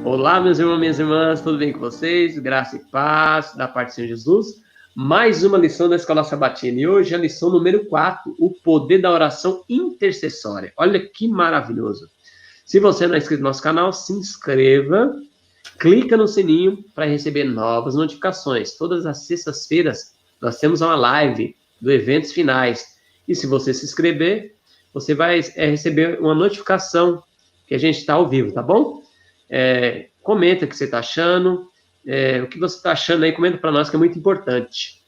Olá, meus irmãos e minhas irmãs, tudo bem com vocês? Graça e paz da parte do Senhor Jesus. Mais uma lição da Escola Sabatina. E hoje é a lição número 4, o poder da oração intercessória. Olha que maravilhoso. Se você não é inscrito no nosso canal, se inscreva, clica no sininho para receber novas notificações. Todas as sextas-feiras nós temos uma live do Eventos Finais. E se você se inscrever, você vai receber uma notificação que a gente está ao vivo, tá bom? Comenta o que você está achando, o que você está achando aí, comenta para nós, que é muito importante.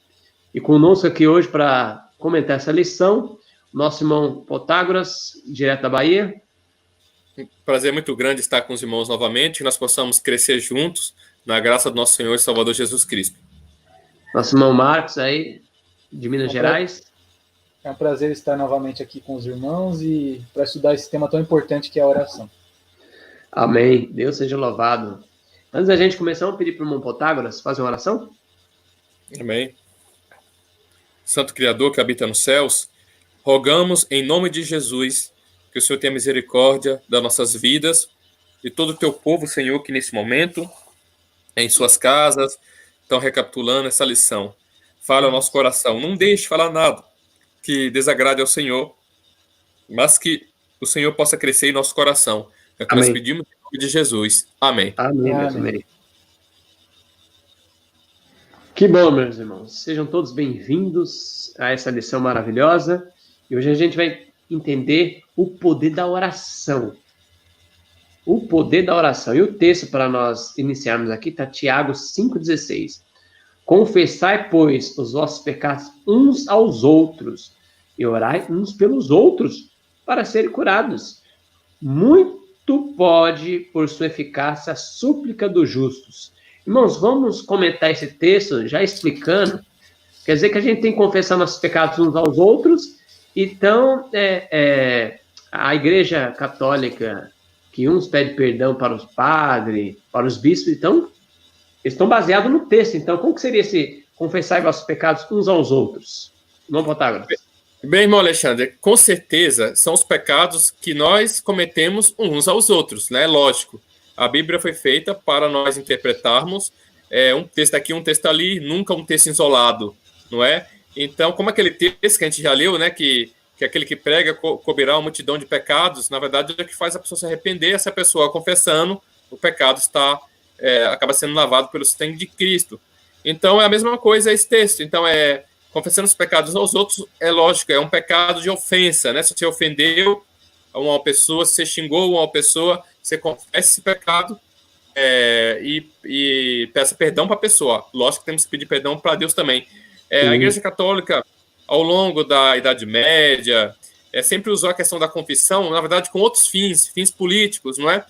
E conosco aqui hoje para comentar essa lição, nosso irmão Protágoras, direto da Bahia. Um prazer muito grande estar com os irmãos novamente, que nós possamos crescer juntos na graça do nosso Senhor e Salvador Jesus Cristo. Nosso irmão Marcos aí, de Minas Gerais. É um prazer estar novamente aqui com os irmãos e para estudar esse tema tão importante que é a oração. Amém. Deus seja louvado. Antes da gente começar, vamos pedir para o irmão Protágoras fazer uma oração? Amém. Santo Criador que habita nos céus, rogamos em nome de Jesus que o Senhor tenha misericórdia das nossas vidas e todo o teu povo, Senhor, que nesse momento, em suas casas, estão recapitulando essa lição. Fala ao nosso coração. Não deixe falar nada que desagrade ao Senhor, mas que o Senhor possa crescer em nosso coração. É o que nós pedimos em nome de Jesus. Amém. Amém, amém. Que bom, meus irmãos. Sejam todos bem-vindos a essa lição maravilhosa. E hoje a gente vai entender o poder da oração. O poder da oração. E o texto para nós iniciarmos aqui está Tiago 5,16. Confessai, pois, os vossos pecados uns aos outros e orai uns pelos outros para serem curados. Muito pode, por sua eficácia, a súplica dos justos. Irmãos, vamos comentar esse texto já explicando. Quer dizer que a gente tem que confessar nossos pecados uns aos outros. Então, a Igreja Católica, que uns pedem perdão para os padres, para os bispos, então, eles estão baseados no texto. Então, como que seria esse confessar vossos pecados uns aos outros? Irmão Protágoras. Bem, irmão Alexandre, com certeza são os pecados que nós cometemos uns aos outros, né? Lógico, a Bíblia foi feita para nós interpretarmos um texto aqui, um texto ali, nunca um texto isolado, não é? Então, como aquele texto que a gente já leu, né? Que aquele que prega cobrirá uma multidão de pecados, na verdade é o que faz a pessoa se arrepender, essa pessoa confessando, o pecado acaba sendo lavado pelo sangue de Cristo. Então, é a mesma coisa esse texto. Então, confessando os pecados aos outros, é lógico, é um pecado de ofensa, né? Se você ofendeu uma pessoa, se você xingou uma pessoa, você confessa esse pecado e peça perdão para a pessoa. Lógico que temos que pedir perdão para Deus também. A Igreja Católica, ao longo da Idade Média, sempre usou a questão da confissão, na verdade, com outros fins políticos, não é?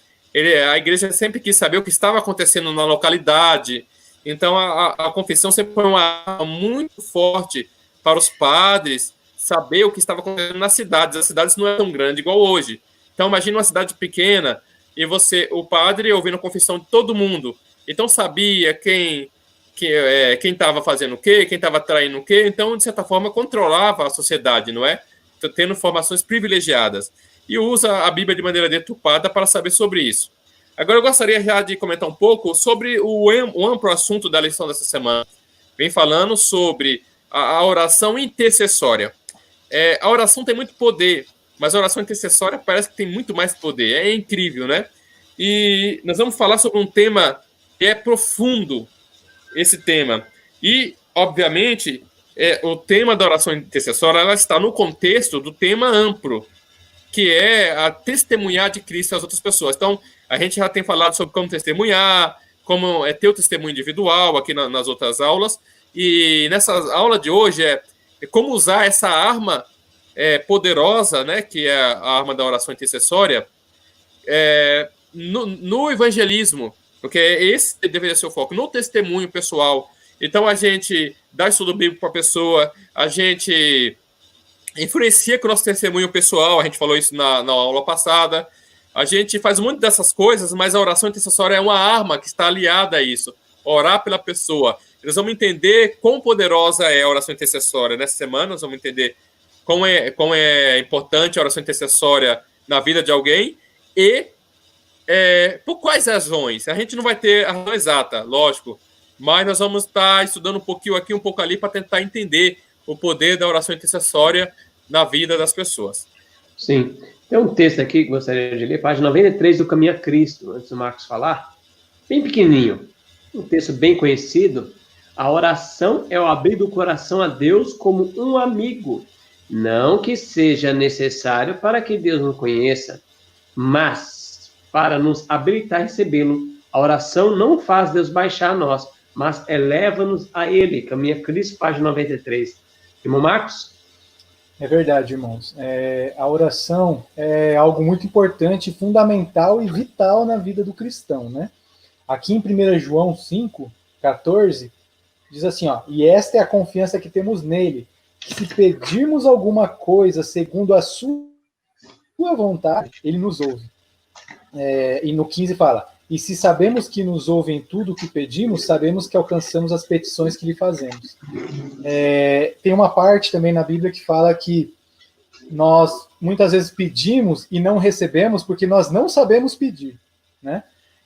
A Igreja sempre quis saber o que estava acontecendo na localidade. Então, a confissão sempre foi uma arma muito forte para os padres saber o que estava acontecendo nas cidades. As cidades não eram tão grandes igual hoje. Então, imagina uma cidade pequena e o padre ouvindo a confissão de todo mundo. Então, sabia quem estava fazendo o quê, quem estava traindo o quê. Então, de certa forma, controlava a sociedade, não é? Tendo informações privilegiadas. E usa a Bíblia de maneira deturpada para saber sobre isso. Agora eu gostaria já de comentar um pouco sobre o amplo assunto da lição dessa semana. Vem falando sobre a oração intercessória. A oração tem muito poder, mas a oração intercessória parece que tem muito mais poder. É incrível, né? E nós vamos falar sobre um tema que é profundo, esse tema. E, obviamente, o tema da oração intercessória ela está no contexto do tema amplo, que é a testemunhar de Cristo às outras pessoas. Então, a gente já tem falado sobre como testemunhar, como ter o testemunho individual aqui nas outras aulas. E nessa aula de hoje é como usar essa arma poderosa, né, que é a arma da oração intercessória, no evangelismo, porque esse deveria ser o foco, no testemunho pessoal. Então, a gente dá estudo bíblico para a pessoa, a gente influencia com o nosso testemunho pessoal, a gente falou isso na aula passada. A gente faz muito dessas coisas, mas a oração intercessória é uma arma que está aliada a isso. Orar pela pessoa. Nós vamos entender quão poderosa é a oração intercessória. Nessa semana, nós vamos entender como é importante a oração intercessória na vida de alguém e por quais razões? A gente não vai ter a razão exata, lógico, mas nós vamos estar estudando um pouquinho aqui, um pouco ali, para tentar entender o poder da oração intercessória na vida das pessoas. Sim. Tem um texto aqui que gostaria de ler, página 93 do Caminho a Cristo, antes do Marcos falar, bem pequenininho, um texto bem conhecido. A oração é o abrir do coração a Deus como um amigo, não que seja necessário para que Deus nos conheça, mas para nos habilitar a recebê-lo. A oração não faz Deus baixar a nós, mas eleva-nos a Ele. Caminho a Cristo, página 93. Irmão Marcos? É verdade, irmãos. A oração é algo muito importante, fundamental e vital na vida do cristão, né? Aqui em 1 João 5,14, diz assim, ó, e esta é a confiança que temos nele, que se pedirmos alguma coisa segundo a sua vontade, ele nos ouve. E no 15 fala, e se sabemos que nos ouve em tudo o que pedimos, sabemos que alcançamos as petições que lhe fazemos. Tem uma parte também na Bíblia que fala que nós muitas vezes pedimos e não recebemos porque nós não sabemos pedir, né?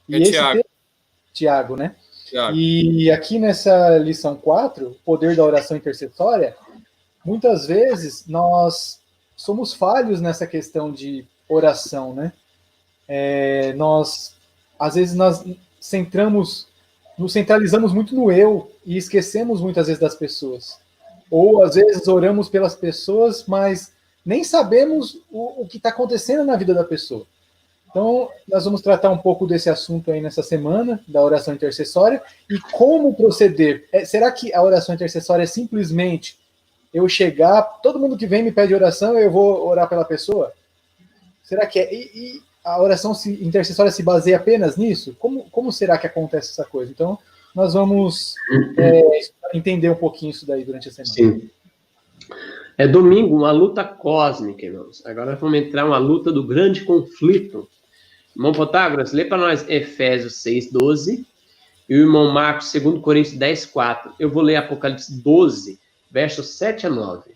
E Tiago, né? Tiago. E aqui nessa lição 4, o poder da oração intercessória, muitas vezes nós somos falhos nessa questão de oração, né? Às vezes nós nos centralizamos muito no eu e esquecemos muitas vezes das pessoas. Ou às vezes oramos pelas pessoas, mas nem sabemos o que está acontecendo na vida da pessoa. Então, nós vamos tratar um pouco desse assunto aí nessa semana, da oração intercessória, e como proceder. Será que a oração intercessória é simplesmente eu chegar, todo mundo que vem me pede oração, eu vou orar pela pessoa? Será que é? E a oração intercessória se baseia apenas nisso? Como será que acontece essa coisa? Então, nós vamos entender um pouquinho isso daí durante a semana. Sim. É domingo, uma luta cósmica, irmãos. Agora vamos entrar uma luta do grande conflito. Irmão Protágoras, lê para nós Efésios 6:12 e o irmão Marcos, 2 Coríntios 10:4. Eu vou ler Apocalipse 12, versos 7 a 9.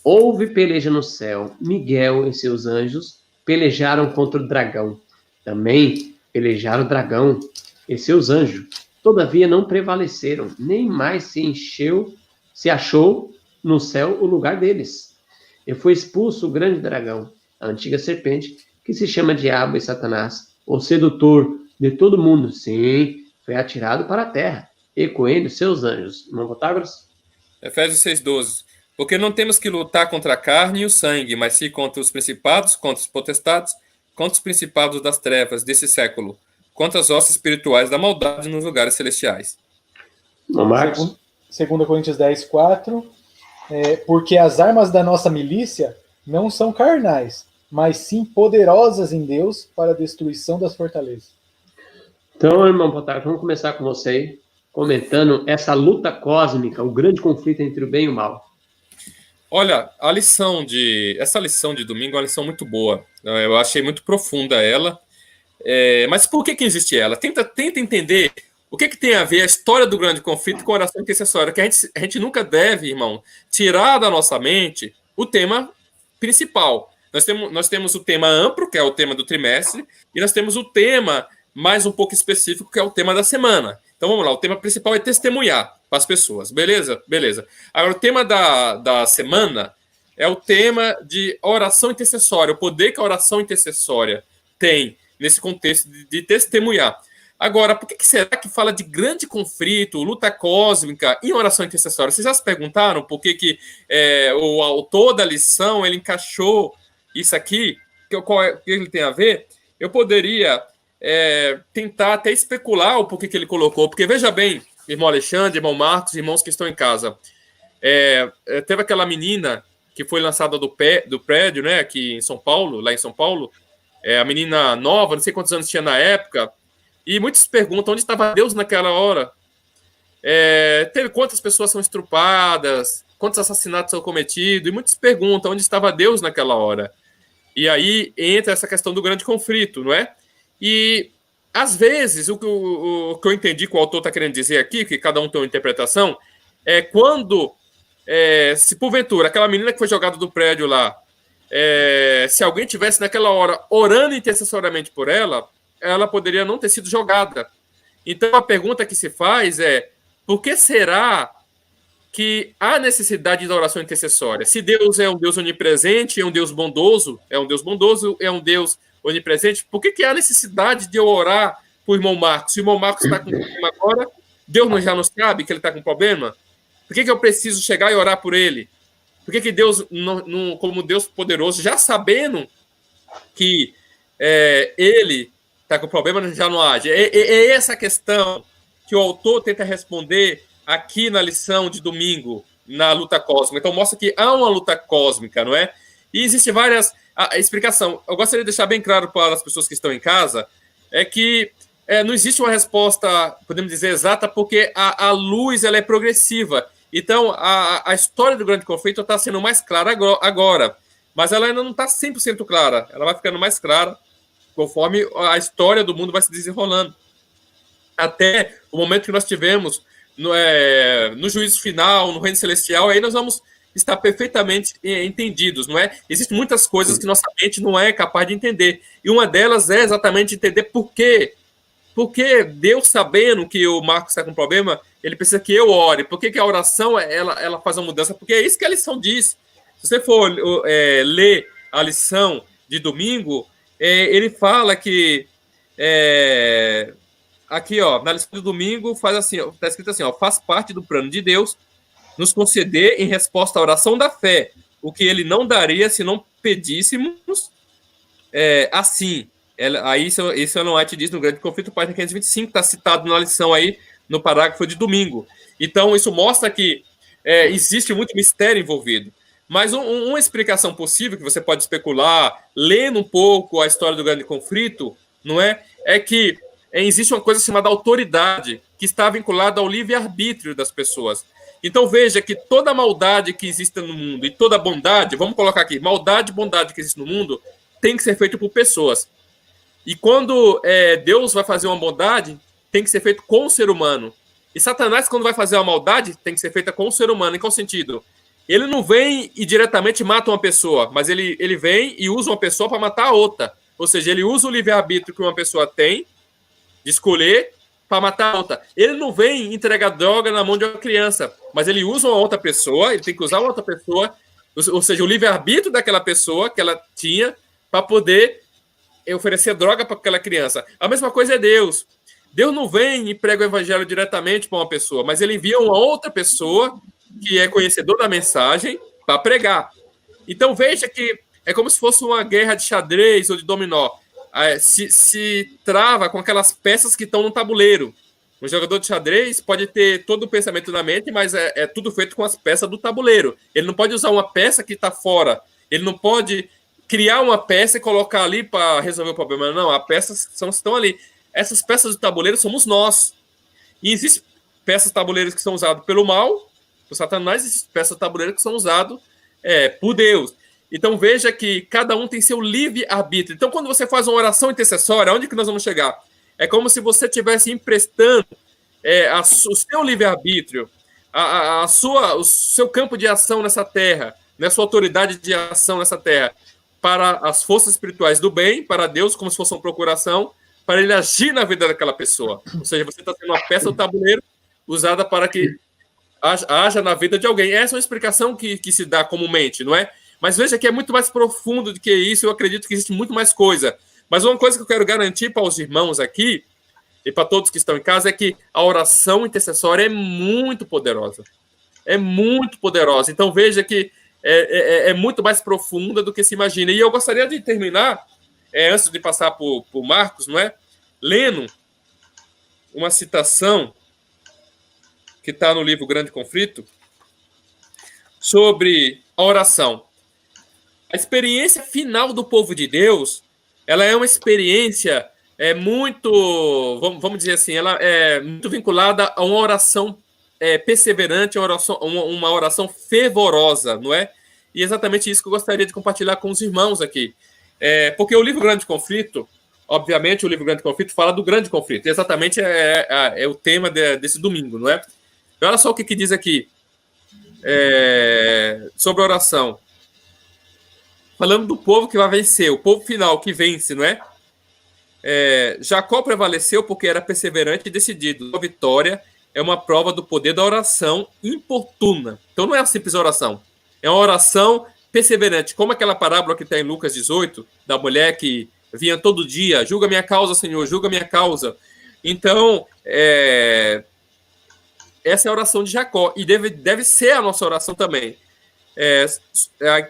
Houve peleja no céu, Miguel e seus anjos pelejaram contra o dragão. Também pelejaram o dragão e seus anjos. Todavia não prevaleceram, nem mais se achou no céu o lugar deles. E foi expulso o grande dragão, a antiga serpente, que se chama Diabo e Satanás, o sedutor de todo mundo. Sim, foi atirado para a terra, e com ele seus anjos. Irmão Protágoras? Efésios 6:12. Porque não temos que lutar contra a carne e o sangue, mas sim contra os principados, contra os potestades, contra os principados das trevas desse século, contra as hostes espirituais da maldade nos lugares celestiais. Irmão Marcos? 2 Coríntios 10:4. Porque as armas da nossa milícia não são carnais, mas sim poderosas em Deus para a destruição das fortalezas. Então, irmão Protágoras, vamos começar com você aí, comentando essa luta cósmica, o grande conflito entre o bem e o mal. Olha, essa lição de domingo é uma lição muito boa. Eu achei muito profunda ela. Mas por que existe ela? Tenta entender o que tem a ver a história do grande conflito com a oração intercessória, que a gente nunca deve, irmão, tirar da nossa mente o tema principal. Nós temos o tema amplo, que é o tema do trimestre, e nós temos o tema mais um pouco específico, que é o tema da semana. Então vamos lá, o tema principal é testemunhar para as pessoas, beleza? Beleza. Agora, o tema da semana é o tema de oração intercessória, o poder que a oração intercessória tem nesse contexto de testemunhar. Agora, por que será que fala de grande conflito, luta cósmica em oração intercessória? Vocês já se perguntaram por que o autor da lição ele encaixou isso aqui? O que ele tem a ver? Eu poderia tentar até especular o porquê que ele colocou, porque veja bem, irmão Alexandre, irmão Marcos, irmãos que estão em casa, teve aquela menina que foi lançada do prédio, né, aqui em São Paulo, lá em São Paulo, a menina nova, não sei quantos anos tinha na época, e muitos perguntam onde estava Deus naquela hora. Teve quantas pessoas são estrupadas, quantos assassinatos são cometidos, e muitos perguntam onde estava Deus naquela hora. E aí entra essa questão do grande conflito, não é? E, às vezes, o que eu entendi que o autor está querendo dizer aqui, que cada um tem uma interpretação, é quando, se porventura, aquela menina que foi jogada do prédio lá, se alguém tivesse naquela hora orando intercessoriamente por ela, ela poderia ela poderia não ter sido jogada. Então, a pergunta que se faz é, por que será que há necessidade da oração intercessória? Se Deus é um Deus onipresente, é um Deus bondoso, é um Deus onipresente, por que há necessidade de eu orar para o irmão Marcos? Se o irmão Marcos está com problema agora, Deus já não sabe que ele está com problema? Por que eu preciso chegar e orar por ele? Por que Deus, como Deus poderoso, já sabendo que ele está com problema, já não age? É essa questão que o autor tenta responder aqui na lição de domingo, na luta cósmica. Então, mostra que há uma luta cósmica, não é? E existem várias explicações. Eu gostaria de deixar bem claro para as pessoas que estão em casa, é que não existe uma resposta, podemos dizer, exata, porque a luz ela é progressiva. Então, a história do grande conflito está sendo mais clara agora, mas ela ainda não está 100% clara. Ela vai ficando mais clara conforme a história do mundo vai se desenrolando. Até o momento que nós tivemos no juízo final, no reino celestial, aí nós vamos estar perfeitamente entendidos, não é? Existem muitas coisas que nossa mente não é capaz de entender. E uma delas é exatamente entender por quê. Porque Deus, sabendo que o Marcos está com problema, ele precisa que eu ore. Por que a oração ela faz uma mudança? Porque é isso que a lição diz. Se você for ler a lição de domingo, ele fala que aqui, ó, na lição de domingo, faz assim, está escrito assim, ó, faz parte do plano de Deus nos conceder em resposta à oração da fé, o que ele não daria se não pedíssemos assim. Aí isso Ellen White diz no Grande Conflito, página 525, está citado na lição aí, no parágrafo de domingo. Então, isso mostra que existe muito mistério envolvido. Mas uma explicação possível, que você pode especular, lendo um pouco a história do Grande Conflito, não é que existe uma coisa chamada autoridade, que está vinculada ao livre-arbítrio das pessoas. Então, veja que toda maldade que existe no mundo e toda bondade, vamos colocar aqui, maldade e bondade que existe no mundo, tem que ser feito por pessoas. E quando Deus vai fazer uma bondade, tem que ser feito com o ser humano. E Satanás, quando vai fazer uma maldade, tem que ser feita com o ser humano. Em qual sentido? Ele não vem e diretamente mata uma pessoa, mas ele vem e usa uma pessoa para matar a outra. Ou seja, ele usa o livre-arbítrio que uma pessoa tem de escolher para matar a outra. Ele não vem entregar droga na mão de uma criança, mas ele usa uma outra pessoa, ele tem que usar uma outra pessoa, ou seja, o livre-arbítrio daquela pessoa que ela tinha para poder oferecer droga para aquela criança. A mesma coisa é Deus. Deus não vem e prega o evangelho diretamente para uma pessoa, mas ele envia uma outra pessoa que é conhecedor da mensagem para pregar. Então veja que é como se fosse uma guerra de xadrez ou de dominó. Se trava com aquelas peças que estão no tabuleiro. Um jogador de xadrez pode ter todo o pensamento na mente, mas é tudo feito com as peças do tabuleiro. Ele não pode usar uma peça que está fora. Ele não pode criar uma peça e colocar ali para resolver o problema. Não, as peças estão ali. Essas peças do tabuleiro somos nós. E existem peças tabuleiras que são usadas pelo mal, por Satanás, e existem peças tabuleiras que são usadas por Deus. Então veja que cada um tem seu livre-arbítrio. Então quando você faz uma oração intercessória, onde que nós vamos chegar? É como se você estivesse emprestando o seu livre-arbítrio, o seu campo de ação nessa terra, né, a sua autoridade de ação nessa terra, para as forças espirituais do bem, para Deus, como se fosse uma procuração, para ele agir na vida daquela pessoa. Ou seja, você está sendo uma peça do tabuleiro usada para que haja na vida de alguém. Essa é uma explicação que se dá comumente, não é? Mas veja que é muito mais profundo do que isso. Eu acredito que existe muito mais coisa. Mas uma coisa que eu quero garantir para os irmãos aqui e para todos que estão em casa é que a oração intercessória é muito poderosa. É muito poderosa. Então veja que é muito mais profunda do que se imagina. E eu gostaria de terminar, antes de passar por Marcos, não é? Lendo uma citação que está no livro Grande Conflito sobre a oração. A experiência final do povo de Deus, ela é uma experiência muito, vamos dizer assim, ela é muito vinculada a uma oração perseverante, uma oração fervorosa, não é? E é exatamente isso que eu gostaria de compartilhar com os irmãos aqui. Porque o livro Grande Conflito, obviamente, o livro Grande Conflito fala do grande conflito. E exatamente é o tema desse domingo, não é? Olha só o que diz aqui sobre a oração. Falando do povo que vai vencer, o povo final que vence, não é? Jacó prevaleceu porque era perseverante e decidido. A vitória é uma prova do poder da oração importuna. Então não é uma simples oração, é uma oração perseverante, como aquela parábola que está em Lucas 18, da mulher que vinha todo dia, julga minha causa, Senhor, julga minha causa. Então, essa é a oração de Jacó, e deve ser a nossa oração também.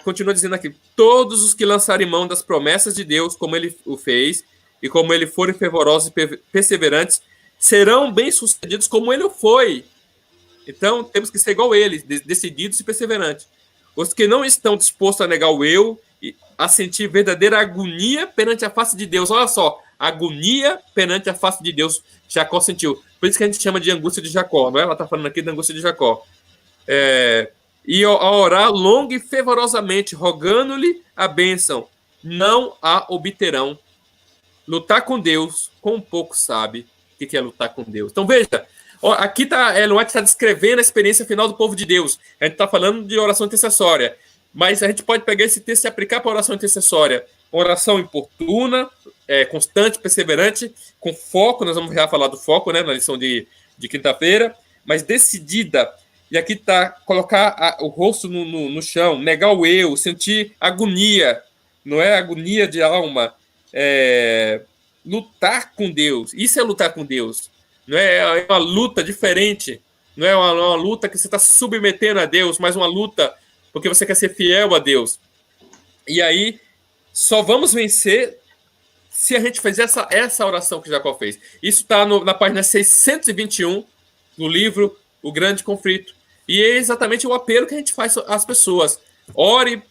Continua dizendo aqui, todos os que lançarem mão das promessas de Deus, como ele o fez, e como ele forem fervorosos e perseverantes, serão bem-sucedidos como ele o foi. Então, temos que ser igual a ele, decididos e perseverantes. Os que não estão dispostos a negar o eu, a sentir verdadeira agonia perante a face de Deus. Olha só, agonia perante a face de Deus, Jacó sentiu. Por isso que a gente chama de angústia de Jacó, não é? Ela está falando aqui da angústia de Jacó. E a orar longa e fervorosamente, rogando-lhe a bênção, não a obterão. Lutar com Deus, com pouco sabe o que é lutar com Deus. Então veja, aqui Ellen White está descrevendo a experiência final do povo de Deus. A gente está falando de oração intercessória, mas a gente pode pegar esse texto e aplicar para a oração intercessória. Oração importuna, constante, perseverante, com foco. Nós vamos já falar do foco, né, na lição de quinta-feira, mas decidida. E aqui está colocar o rosto no chão, negar o eu, sentir agonia, não é agonia de alma, lutar com Deus. Isso é lutar com Deus. Não é uma luta diferente, não é uma luta que você está submetendo a Deus, mas uma luta porque você quer ser fiel a Deus. E aí, só vamos vencer se a gente fizer essa oração que Jacó fez. Isso está na página 621 do livro O Grande Conflito. E é exatamente o apelo que a gente faz às pessoas. Ore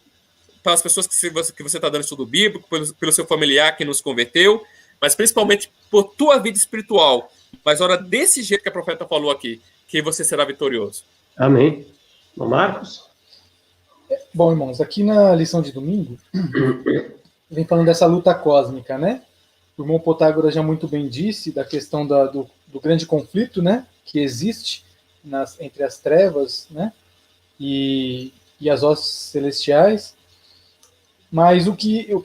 para as pessoas que você está dando estudo bíblico, pelo seu familiar que nos converteu, mas principalmente por tua vida espiritual. Mas ora desse jeito que a profeta falou aqui, que você será vitorioso. Amém. Bom, Marcos? Bom, irmãos, aqui na lição de domingo, vem falando dessa luta cósmica, né? O irmão Protágoras já muito bem disse da questão do grande conflito, né? Que existe entre as trevas, né? E as hostes celestiais. Mas o que eu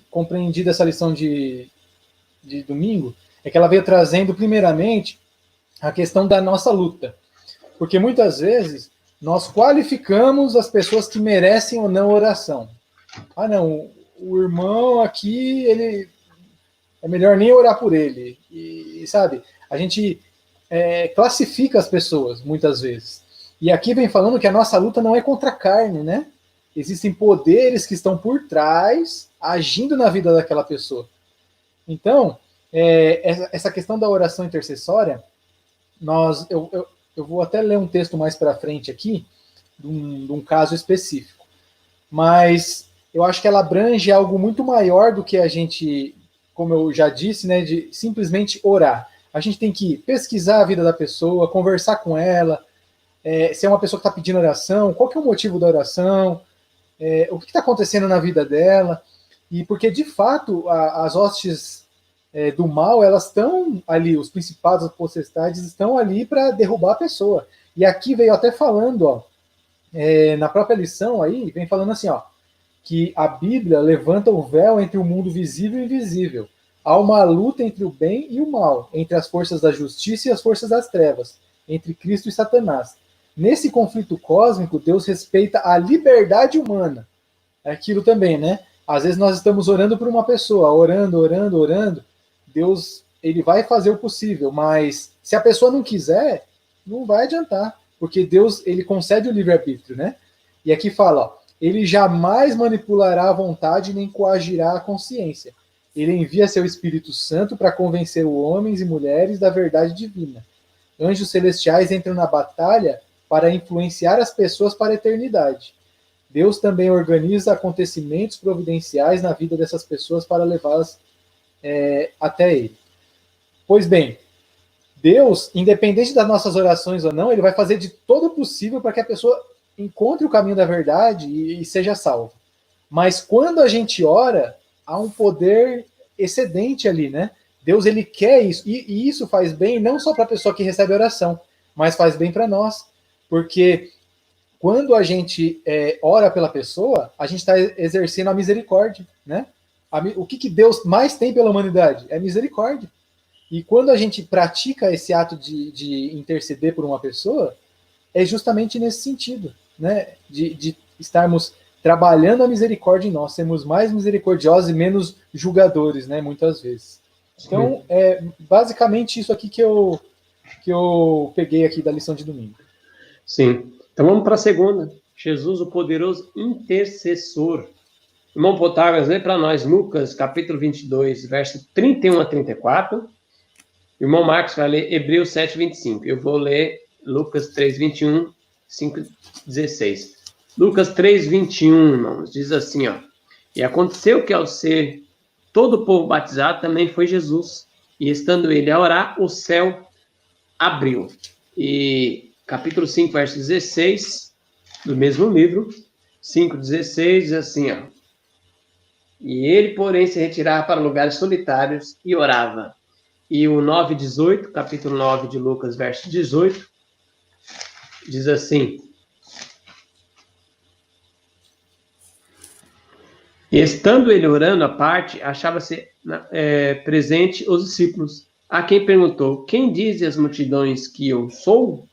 compreendi dessa lição de domingo, é que ela veio trazendo, primeiramente, a questão da nossa luta. Porque muitas vezes nós qualificamos as pessoas que merecem ou não oração. Ah, não, o irmão aqui, ele é melhor nem orar por ele. E sabe, a gente classifica as pessoas, muitas vezes. E aqui vem falando que a nossa luta não é contra a carne, né? Existem poderes que estão por trás, agindo na vida daquela pessoa. Então, essa questão da oração intercessória, eu vou até ler um texto mais para frente aqui, de um caso específico. Mas eu acho que ela abrange algo muito maior do que a gente, como eu já disse, né, de simplesmente orar. A gente tem que pesquisar a vida da pessoa, conversar com ela, se é uma pessoa que está pedindo oração, qual que é o motivo da oração, o que está acontecendo na vida dela, e porque, de fato, as hostes do mal, elas estão ali, os principados, as potestades estão ali para derrubar a pessoa. E aqui veio até falando, na própria lição aí, vem falando assim, que a Bíblia levanta o véu entre o mundo visível e invisível. Há uma luta entre o bem e o mal, entre as forças da justiça e as forças das trevas, entre Cristo e Satanás. Nesse conflito cósmico, Deus respeita a liberdade humana. É aquilo também, né? Às vezes nós estamos orando por uma pessoa, orando. Deus, ele vai fazer o possível, mas se a pessoa não quiser, não vai adiantar, porque Deus, ele concede o livre-arbítrio, né? E aqui fala, ele jamais manipulará a vontade nem coagirá a consciência. Ele envia seu Espírito Santo para convencer os homens e mulheres da verdade divina. Anjos celestiais entram na batalha para influenciar as pessoas para a eternidade. Deus também organiza acontecimentos providenciais na vida dessas pessoas para levá-las até Ele. Pois bem, Deus, independente das nossas orações ou não, Ele vai fazer de todo o possível para que a pessoa encontre o caminho da verdade e seja salva. Mas quando a gente ora, há um poder excedente ali, né? Deus, ele quer isso, e isso faz bem não só para a pessoa que recebe a oração, mas faz bem para nós, porque quando a gente ora pela pessoa, a gente está exercendo a misericórdia, né? O que Deus mais tem pela humanidade? É misericórdia. E quando a gente pratica esse ato de interceder por uma pessoa, é justamente nesse sentido, né? De estarmos trabalhando a misericórdia em nós, sermos mais misericordiosos e menos julgadores, né? Muitas vezes. Então, é basicamente isso aqui que eu peguei aqui da lição de domingo. Sim. Então vamos para a segunda. Jesus, o poderoso intercessor. Irmão Potágoras, lê para nós Lucas, capítulo 22, verso 31 a 34. Irmão Marcos vai ler Hebreus 7, 25. Eu vou ler Lucas 3, 21, 5, 16. Lucas 3, 21, irmãos, diz assim, ó. E aconteceu que ao ser todo o povo batizado, também foi Jesus. E estando ele a orar, o céu abriu. E capítulo 5, verso 16, do mesmo livro, 5:16, diz assim, ó. E ele, porém, se retirava para lugares solitários e orava. E o 9:18, capítulo 9 de Lucas, verso 18, diz assim: E estando ele orando à parte, achava-se presente os discípulos, a quem perguntou: Quem dizem as multidões que eu sou?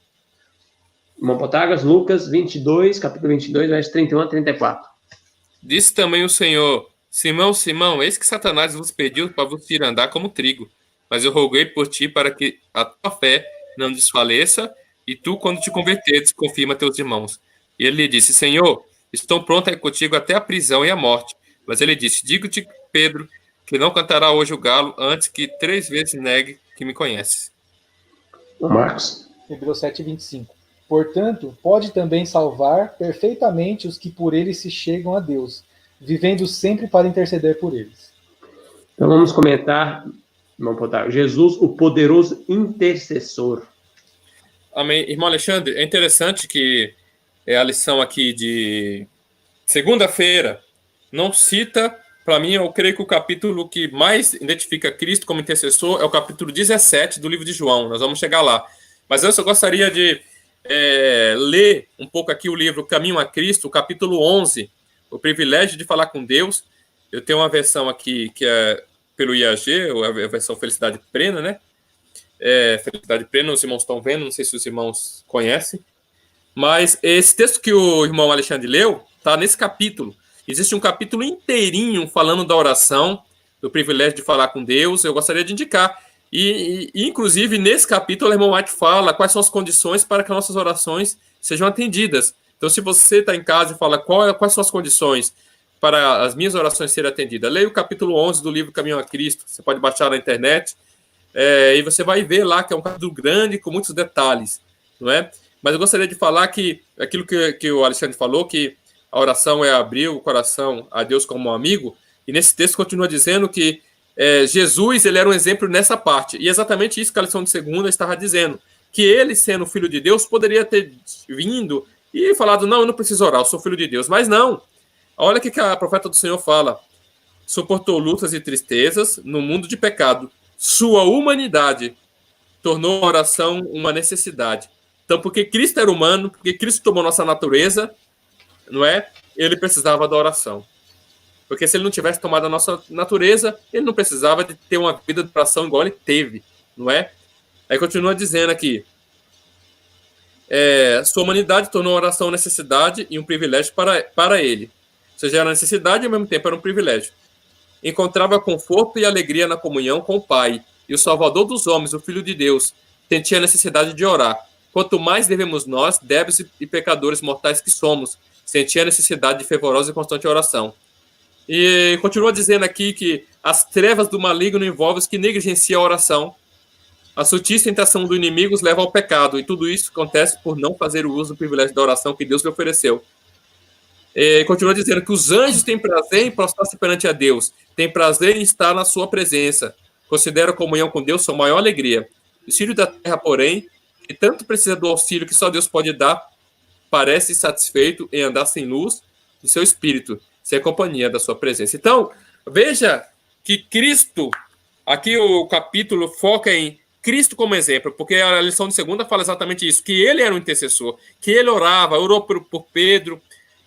Irmão Potágoras, Lucas 22, capítulo 22, verso 31 a 34. Disse também o Senhor: Simão, Simão, eis que Satanás vos pediu para vos tirar andar como trigo. Mas eu roguei por ti para que a tua fé não desfaleça, e tu, quando te converteres, confirma teus irmãos. E ele lhe disse: Senhor, estou pronto a ir contigo até a prisão e a morte. Mas ele disse: Digo-te, Pedro, que não cantará hoje o galo antes que 3 vezes negue que me conheces. Marcos. Hebreus 7, 25. Portanto, pode também salvar perfeitamente os que por ele se chegam a Deus, vivendo sempre para interceder por eles. Então vamos comentar, irmão Potágoras, Jesus, o poderoso intercessor. Amém. Irmão Alexandre, é interessante que a lição aqui de segunda-feira não cita, para mim, eu creio que o capítulo que mais identifica Cristo como intercessor é o capítulo 17 do livro de João. Nós vamos chegar lá. Mas antes eu gostaria de ler um pouco aqui o livro Caminho a Cristo, o capítulo 11, o privilégio de falar com Deus. Eu tenho uma versão aqui que é pelo IAG, a versão Felicidade Plena, né? Felicidade Plena, os irmãos estão vendo, não sei se os irmãos conhecem. Mas esse texto que o irmão Alexandre leu está nesse capítulo. Existe um capítulo inteirinho falando da oração, do privilégio de falar com Deus. Eu gostaria de indicar. E inclusive, nesse capítulo, o irmão White fala quais são as condições para que nossas orações sejam atendidas. Então, se você está em casa e fala quais são as condições para as minhas orações serem atendidas, leia o capítulo 11 do livro Caminho a Cristo. Você pode baixar na internet. E você vai ver lá que é um capítulo grande com muitos detalhes, não é? Mas eu gostaria de falar que aquilo que o Alexandre falou, que a oração é abrir o coração a Deus como um amigo, e nesse texto continua dizendo que Jesus ele era um exemplo nessa parte, e exatamente isso que a lição de segunda estava dizendo, que ele, sendo filho de Deus, poderia ter vindo e falado: não, eu não preciso orar, eu sou filho de Deus. Mas não, olha o que a profeta do Senhor fala: suportou lutas e tristezas no mundo de pecado, sua humanidade tornou a oração uma necessidade. Então, porque Cristo era humano, porque Cristo tomou nossa natureza, não é? Ele precisava da oração. Porque se ele não tivesse tomado a nossa natureza, ele não precisava de ter uma vida de oração igual ele teve, não é? Aí continua dizendo aqui: sua humanidade tornou a oração necessidade e um privilégio para ele. Ou seja, era necessidade e ao mesmo tempo era um privilégio. Encontrava conforto e alegria na comunhão com o Pai, e o Salvador dos homens, o Filho de Deus, sentia a necessidade de orar. Quanto mais devemos nós, débeis e pecadores mortais que somos, sentir a necessidade de fervorosa e constante oração. E continua dizendo aqui que as trevas do maligno envolvem os que negligenciam a oração. A sutil tentação do inimigo os leva ao pecado, e tudo isso acontece por não fazer o uso do privilégio da oração que Deus lhe ofereceu. E continua dizendo que os anjos têm prazer em prostrar-se perante a Deus, têm prazer em estar na sua presença, consideram a comunhão com Deus sua maior alegria. O filho da terra, porém, que tanto precisa do auxílio que só Deus pode dar, parece satisfeito em andar sem luz do seu espírito, sem a companhia da sua presença. Então, veja que Cristo, aqui o capítulo foca em Cristo como exemplo, porque a lição de segunda fala exatamente isso, que ele era um intercessor, que ele orava, orou por Pedro.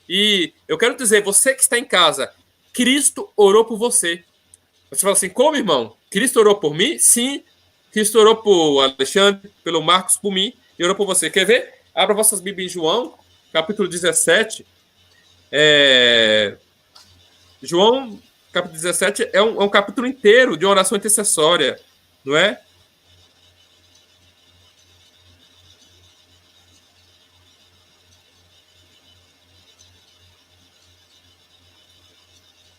E eu quero dizer, você que está em casa, Cristo orou por você. Você fala assim, como, irmão? Cristo orou por mim? Sim. Cristo orou por Alexandre, pelo Marcos, por mim, e orou por você. Quer ver? Abra vossas Bíblias em João, capítulo 17. João, capítulo 17, é um capítulo inteiro de oração intercessória, não é?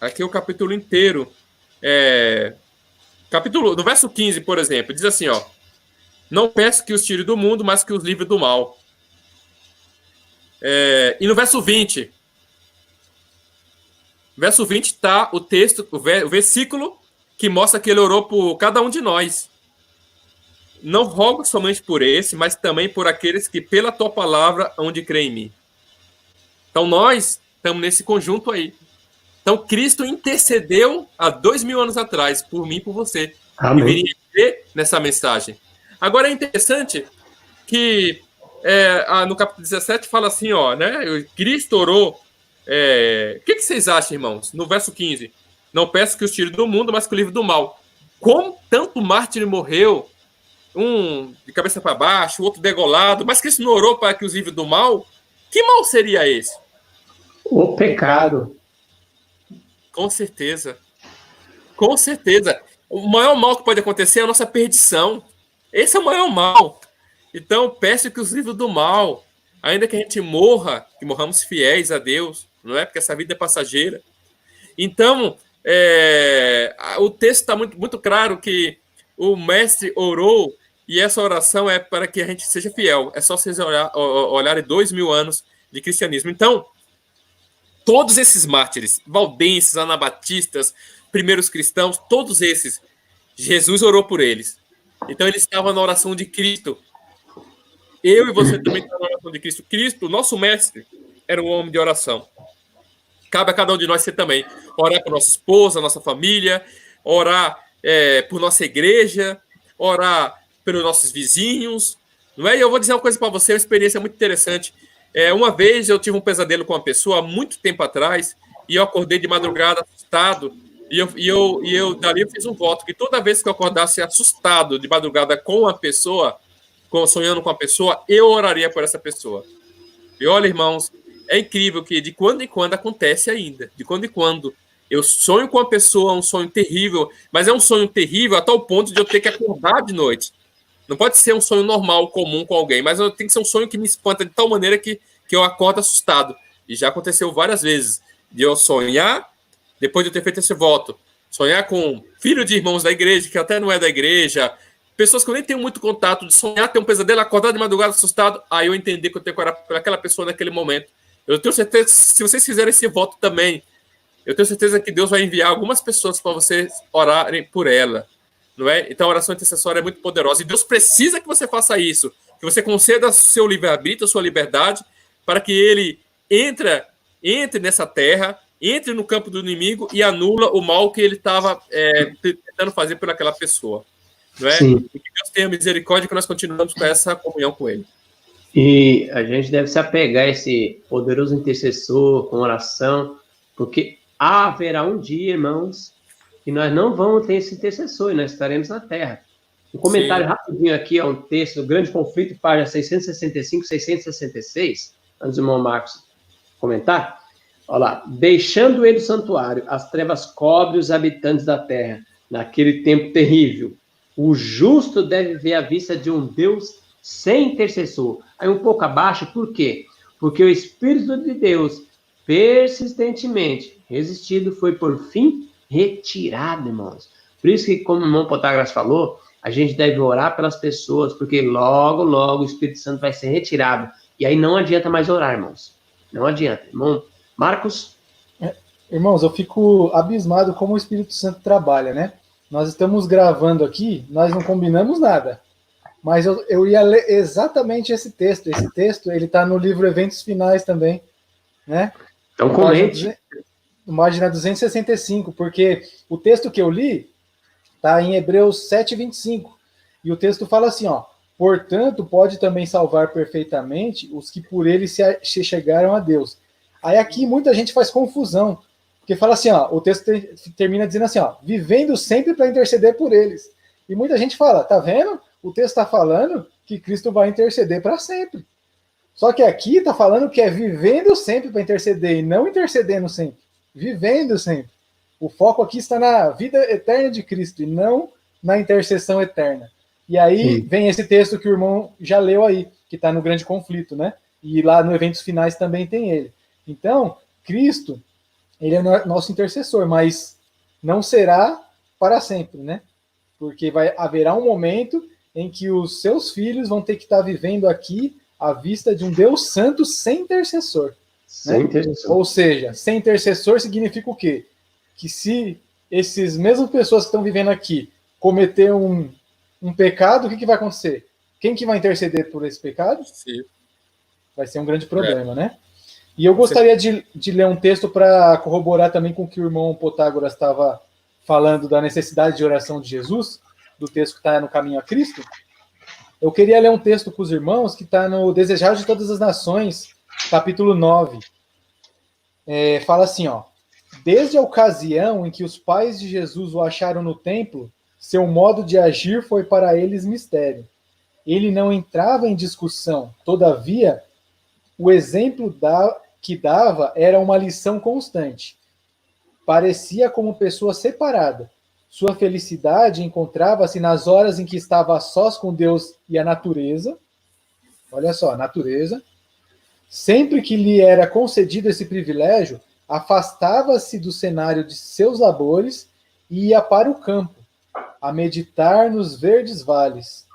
Aqui é o capítulo inteiro. No verso 15, por exemplo, diz assim, ó. Não peço que os tire do mundo, mas que os livre do mal. E no verso 20 está o texto, o versículo que mostra que ele orou por cada um de nós. Não rogo somente por esse, mas também por aqueles que pela tua palavra hão de crer em mim. Então nós estamos nesse conjunto aí. Então Cristo intercedeu há 2000 anos atrás por mim e por você. Amém. E viria crer nessa mensagem. Agora é interessante que no capítulo 17 fala assim, ó, né? Cristo orou. O que vocês acham, irmãos? No verso 15. Não peço que os tire do mundo, mas que o livre do mal. Como tanto mártir morreu, um de cabeça para baixo, o outro degolado, mas Cristo não orou para que os livre do mal? Que mal seria esse? O pecado. Com certeza. Com certeza. O maior mal que pode acontecer é a nossa perdição. Esse é o maior mal. Então, peço que os livre do mal, ainda que a gente morra, que morramos fiéis a Deus, não é? Porque essa vida é passageira. Então, o texto está muito, muito claro que o mestre orou e essa oração é para que a gente seja fiel. É só vocês olharem 2000 anos de cristianismo. Então, todos esses mártires, valdenses, anabatistas, primeiros cristãos, todos esses, Jesus orou por eles. Então, eles estavam na oração de Cristo. Eu e você também estamos na oração de Cristo. Cristo, nosso mestre, era um homem de oração. Cabe a cada um de nós ser também. Orar por nossa esposa, nossa família, orar por nossa igreja, orar pelos nossos vizinhos. Não é? E eu vou dizer uma coisa para você, uma experiência muito interessante. Uma vez eu tive um pesadelo com uma pessoa, há muito tempo atrás, e eu acordei de madrugada assustado, dali eu fiz um voto, que toda vez que eu acordasse assustado de madrugada com uma pessoa, sonhando com uma pessoa, eu oraria por essa pessoa. E olha, irmãos, é incrível que de quando em quando acontece ainda. De quando em quando eu sonho com uma pessoa, um sonho terrível, mas é um sonho terrível a tal ponto de eu ter que acordar de noite. Não pode ser um sonho normal, comum com alguém, mas tem que ser um sonho que me espanta de tal maneira que eu acordo assustado. E já aconteceu várias vezes de eu sonhar, depois de eu ter feito esse voto, sonhar com filho de irmãos da igreja, que até não é da igreja, pessoas que eu nem tenho muito contato, de sonhar, ter um pesadelo, acordar de madrugada assustado, aí eu entender que eu tenho que orar por aquela pessoa naquele momento. Eu tenho certeza, se vocês fizerem esse voto também, eu tenho certeza que Deus vai enviar algumas pessoas para vocês orarem por ela, não é? Então a oração intercessória é muito poderosa, e Deus precisa que você faça isso, que você conceda seu livre-arbítrio, sua liberdade, para que ele entre nessa terra, entre no campo do inimigo e anula o mal que ele estava tentando fazer por aquela pessoa. Não é? Sim. E que Deus tenha misericórdia, que nós continuamos com essa comunhão com ele. E a gente deve se apegar a esse poderoso intercessor com oração, porque haverá um dia, irmãos, que nós não vamos ter esse intercessor e nós estaremos na terra. Um comentário rapidinho aqui a um texto do Grande Conflito, página 665, 666, antes do irmão Marcos comentar. Olha lá. Deixando ele o santuário, as trevas cobrem os habitantes da terra, naquele tempo terrível. O justo deve ver a vista de um Deus sem intercessor. Aí um pouco abaixo, por quê? Porque o Espírito de Deus, persistentemente resistido, foi por fim retirado, irmãos. Por isso que, como o irmão Potagras falou, a gente deve orar pelas pessoas, porque logo, logo o Espírito Santo vai ser retirado. E aí não adianta mais orar, irmãos. Não adianta. Irmão Marcos? Irmãos, eu fico abismado como o Espírito Santo trabalha, né? Nós estamos gravando aqui, nós não combinamos nada. Mas eu ia ler exatamente esse texto. Esse texto, ele está no livro Eventos Finais também, né? Então comente. Página 265, porque o texto que eu li está em Hebreus 7:25. E o texto fala assim, ó: portanto, pode também salvar perfeitamente os que por ele se chegaram a Deus. Aí aqui muita gente faz confusão. Porque fala assim, ó, o texto termina dizendo assim, ó, vivendo sempre para interceder por eles. E muita gente fala, tá vendo? O texto está falando que Cristo vai interceder para sempre. Só que aqui está falando que é vivendo sempre para interceder e não intercedendo sempre. Vivendo sempre. O foco aqui está na vida eterna de Cristo e não na intercessão eterna. E aí vem esse texto que o irmão já leu aí, que está no grande conflito, né? E lá no Eventos Finais também tem ele. Então, Cristo, ele é nosso intercessor, mas não será para sempre, né? Porque haverá um momento em que os seus filhos vão ter que estar vivendo aqui à vista de um Deus santo sem intercessor. Sem né? intercessor. Ou seja, sem intercessor significa o quê? Que se esses mesmas pessoas que estão vivendo aqui cometer um pecado, o que vai acontecer? Quem que vai interceder por esse pecado? Sim. Vai ser um grande problema, né? E eu gostaria de ler um texto para corroborar também com o que o irmão Protágoras estava falando da necessidade de oração de Jesus, do texto que está no Caminho a Cristo. Eu queria ler um texto com os irmãos que está no Desejar de Todas as Nações, capítulo 9. Fala assim, ó. Desde a ocasião em que os pais de Jesus o acharam no templo, seu modo de agir foi para eles mistério. Ele não entrava em discussão, todavia, o exemplo que dava era uma lição constante. Parecia como pessoa separada. Sua felicidade encontrava-se nas horas em que estava a sós com Deus e a natureza. Olha só, a natureza. Sempre que lhe era concedido esse privilégio, afastava-se do cenário de seus labores e ia para o campo, a meditar nos verdes vales,